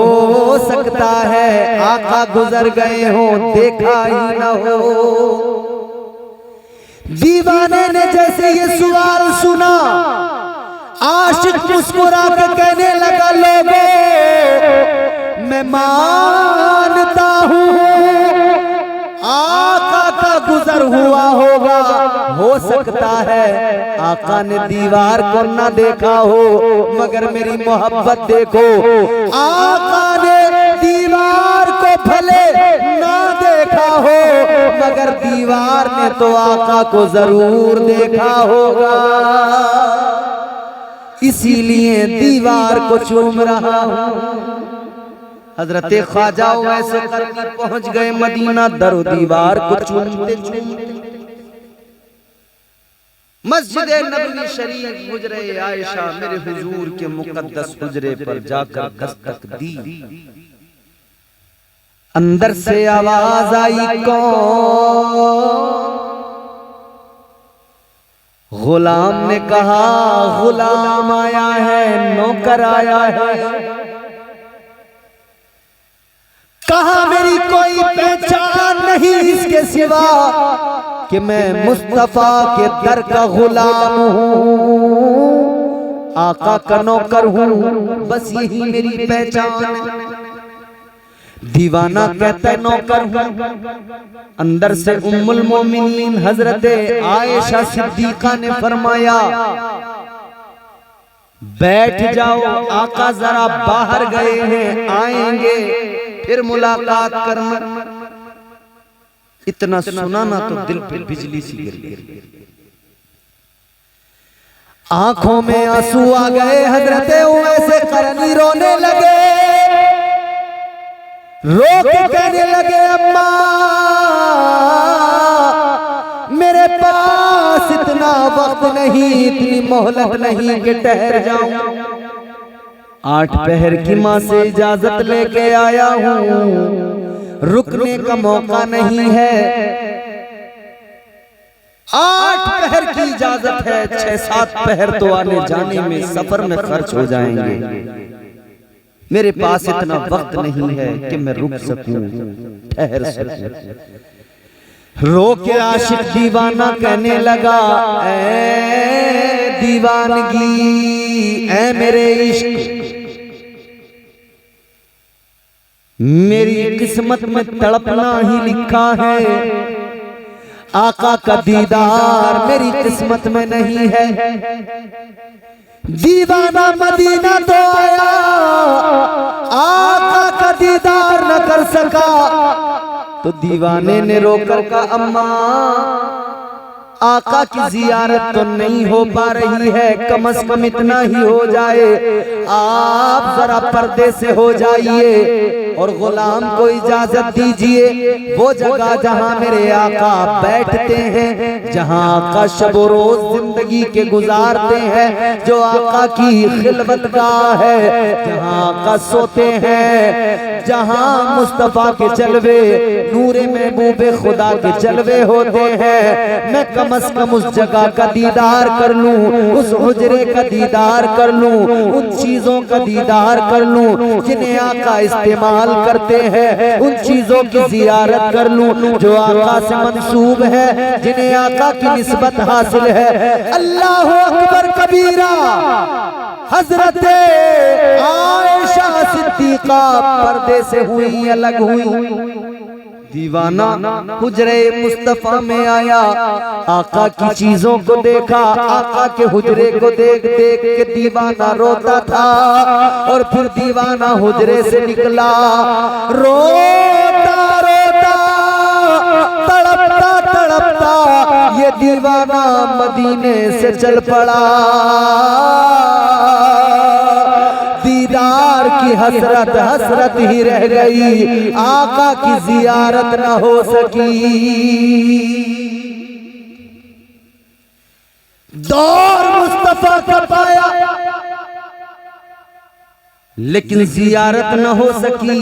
सकता है आका गुजर गए हो, देखा ही ना हो। दीवाने ने जैसे ये सवाल सुना, आशिक मुस्कुरा के कहने लगा लोगों मैं मानता हूँ आका का गुजर हुआ होगा, हो सकता है आका ने दीवार को ना देखा हो, मगर मेरी मोहब्बत देखो, आका ने दीवार को भले ना देखा हो मगर दीवार ने तो आका को जरूर देखा होगा, इसीलिए दीवार को चूम रहा हूं। हजरत ख्वाजा वैसे करके पहुंच गए मदीना, दरो दीवार को चूमते चूमते मस्जिद नबवी शरीफ हुजरे आयशा मेरे हुजूर के मुकद्दस हुजरे पर जाकर दस्तक दी। अंदर से आवाज आई कौन? गुलाम ने कहा गुलाम आया है, नौकर आया है। कहा मेरी कोई पहचान नहीं इसके सिवा कि मैं मुस्तफा के दर का गुलाम हूँ, आका का नौकर हूँ, बस यही मेरी पहचान है। दीवाना कहता है नौकर हूँ। अंदर से उम्मुल मोमिनीन हजरत आयशा सिद्दीका ने फरमाया बैठ जाओ, आका जरा बाहर गए हैं, आएंगे फिर मुलाकात करना। इतना सुना ना तो दिल पे बिजली सी गिर गई, आंखों में आंसू आ गए। हजरत उवैसे करनी रोने लगे, रो के कहने लगे अम्मा मेरे पास इतना वक्त नहीं, इतनी मोहलत नहीं कि ठहर जाऊं। 8 पहर की माँ से इजाजत लेके आया हूँ, रुकने का मौका नहीं है। 8 पहर की इजाजत है, 6-7 पहर तो आने जाने में सफर में खर्च हो जाएंगे। मेरे पास इतना वक्त नहीं है कि मैं रुक सकूं, ठहर सकूं। रो के आशिक दीवाना कहने लगा ऐ दीवानगी, ऐ मेरे इश्क, मेरी किस्मत में तड़पना ही लिखा है। आका का दीदार मेरी किस्मत में नहीं है। दीवाना मदीना तो आया, आका का दीदार न कर सका, तो दीवाने ने रोकर का अम्मा आका की जियारत तो नहीं हो पा रही है, कम से कम इतना ही हो जाए, आप जरा पर्दे से हो जाइए और गुलाम को इजाजत दीजिए वो जगह जहां मेरे आका बैठते हैं, जहां आका शब रोज जिंदगी के गुजारते हैं, जो आका की खिलवत गाह है, जहां आका सोते हैं, जहां मुस्तफा के जलवे नूरे महबूबे खुदा के जलवे होते हैं। मैं कम से कम उस जगह का दीदार कर लूं, उस हुजरे का दीदार कर लूं, उन चीजों का दीदार कर लूं जिन्हें आका इस्तेमाल करते हैं, उन चीजों की जियारत कर लूं जो आका से मंसूब है, जिन्हें आका की निस्बत हासिल है। अल्लाह अकबर कबीरा। हजरत आयशा सिद्दीका पर्दे से हुई, अलग हुई। दीवाना हुजरे मुस्तफा में आया, आका की चीजों को देखा, आका के हुजरे को देख देख के दीवाना रोता था, और फिर दीवाना हुजरे से निकला, रोता रोता तड़पता तड़पता ये दीवाना मदीने से चल पड़ा। दीदार की हसरत हसरत ही रह गई, आका की जियारत न हो सकी। दौर मुस्तफा का पाया लेकिन जियारत न हो सकी।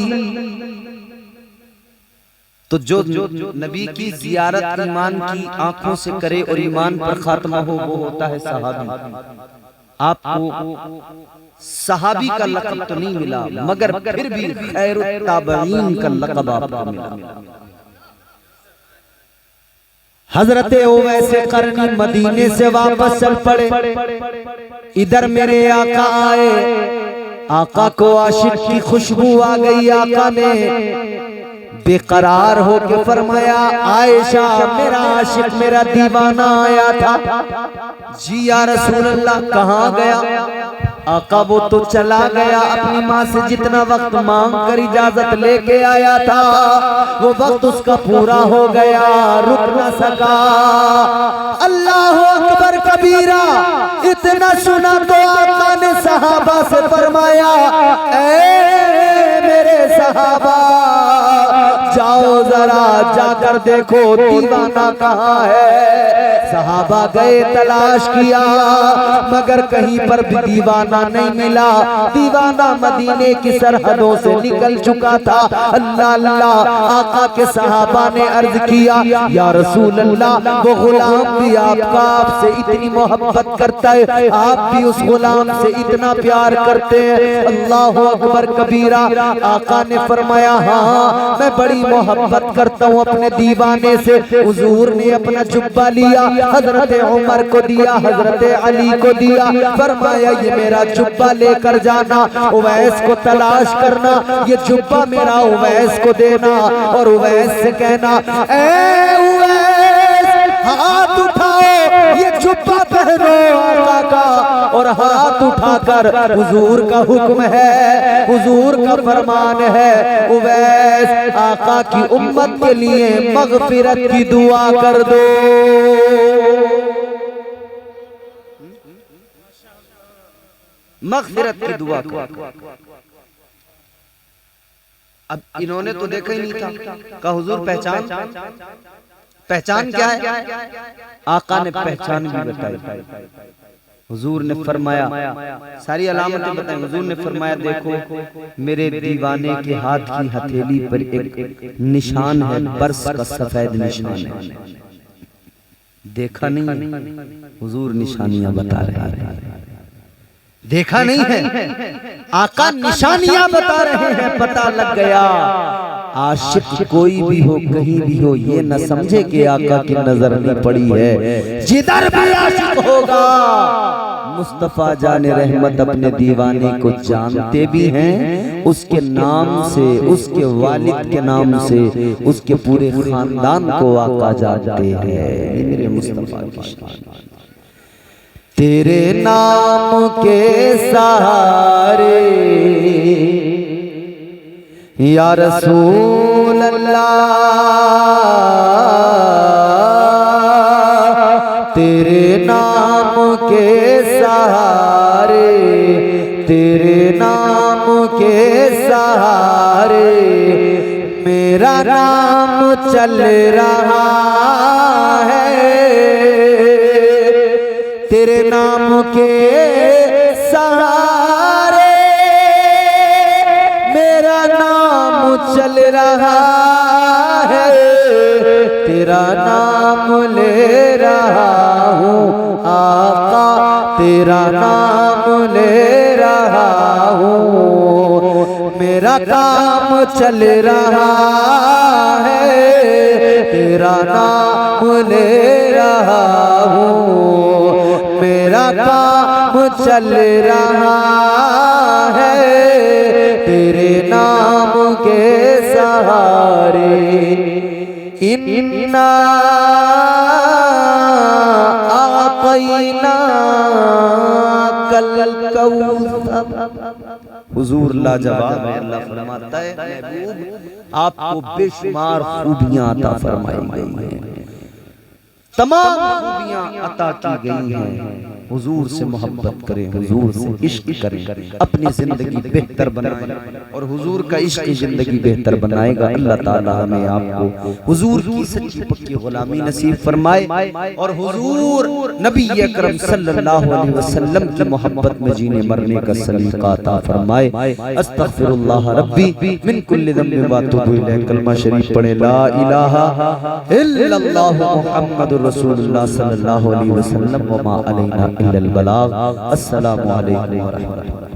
तो जो नबी की जियारत ईमान की आंखों से करे और ईमान पर खात्मा हो, वो होता है सहाबी। आपको सहाबी का लक़ब तो नहीं मिला, मगर फिर भी खैरुत ताबईन का लक़ब आपको मिला। हजरत उवैस करनी मदीने से वापस चल पड़े। इधर मेरे आका आए, आका को आशिक की खुशबू आ गई। आका ने बेकरार होके फरमाया, आयशा मेरा आशिक मेरा दीवाना आया था। जी या रसूल अल्लाह, कहाँ गया? आका वो तो चला गया, अपनी माँ से जितना वक्त मांग कर इजाजत लेके आया था वो वक्त उसका पूरा हो गया, रुक न सका। अल्लाह अकबर कबीरा। इतना सुना तो आका ने सहाबा से फरमाया, ऐ मेरे सहाबा जाओ जरा जाकर देखो दीवाना कहाँ है। सहाबा गए, तलाश किया, मगर कहीं पर भी दीवाना नहीं मिला। दीवाना मदीने की सरहदों से निकल चुका था। अल्लाह अल्लाह। आका के सहाबा ने अर्ज किया, या रसूल अल्लाह, वो गुलाम भी आपसे इतनी मोहब्बत करता है, आप भी उस गुलाम से इतना प्यार करते हैं। अल्लाह अकबर कबीरा। आका ने फरमाया, हाँ मैं बड़ी मोहब्बत करता हूँ अपने दीवाने से। हुजूर ने अपना जुब्बा लिया, हजरत उमर को दिया, हजरत अली को दिया, फरमाया ये मेरा जुब्बा लेकर जाना, उवैस को तलाश करना, ये जुब्बा मेरा उवैस को देना, और उवैस से कहना, ए उवैस हाथ उठाओ, ये जुब्बा पहनो आका का। और हाथ उठाकर हुजूर का हुक्म है, हुजूर का फरमान है, उवैस आका की उम्मत के लिए मगफिरत की दुआ कर दो। मगफिरत की दुआ कर। अब इन्होंने तो देखा ही नहीं था। का हुजूर पहचान क्या है? आका ने पहचान भी बताई। हुजूर ने फरमाया, सारी अलामतें बताई। हुजूर ने फरमाया, देखो मेरे दीवाने के हाथ की हथेली पर एक निशान है, बरस का सफेद निशान है। देखा नहीं? हुजूर निशानियां बता रहे हैं। देखा नहीं है, आका निशानियां बता रहे हैं। पता लग गया, आशिक कोई भी हो कहीं भी हो, ये न समझे कि आका की नजर नहीं पड़ी है। जिधर भी आशिक होगा मुस्तफ़ा जाने रहमत अपने दीवाने को जानते भी हैं, उसके नाम से, उसके वालिद के नाम से, उसके पूरे खानदान को आका जानते हैं। ये मेरे मुस्तफ़ा की शान। तेरे नाम के सहारे या रसूल अल्लाह, तेरे नाम के सहारे, तेरे नाम के सहारे मेरा नाम चल रहा है, तेरे नाम के सहारे मेरा नाम चल रहा है, तेरा नाम ले रहा हूँ आका, तेरा नाम ले रहा हूँ, मेरा काम चल रहा है, तेरा नाम ले रहा हूँ, मेरा काम चल रहा है, तेरे नाम के सहारे। इन्ना आतैना कल कौसर। हुजूर लाजवाब है, अल्लाह फरमाता है महबूब आपको बेशुमार खूबियां अता फरमाई गई हैं, तमाम खूबियां अता की गई हैं। हुजूर से मोहब्बत करें, हुजूर से इश्क करें, अपनी जिंदगी बेहतर बनाएं और हुजूर का इश्क जिंदगी बेहतर बनाएगा। अल्लाह ताला हमें आपको हुजूर की सच्ची पक्की गुलामी नसीब फरमाए और हुजूर नबी अकरम सल्लल्लाहु अलैहि वसल्लम की मोहब्बत में जीने मरने का सलीका अता फरमाए। अस्तगफिरुल्लाह रब्बी मिन कुल्लि ज़ंबिन व अतूबु इलैह। कलमा शरीफ पढ़े ला इलाहा इल्लल्लाह मुहम्मदुर रसूलुल्लाह सल्लल्लाहु अलैहि वसल्लम व मा अलैना इल्लल बलाग। अस्सलामु अलैकुम व रहमतुल्लाह।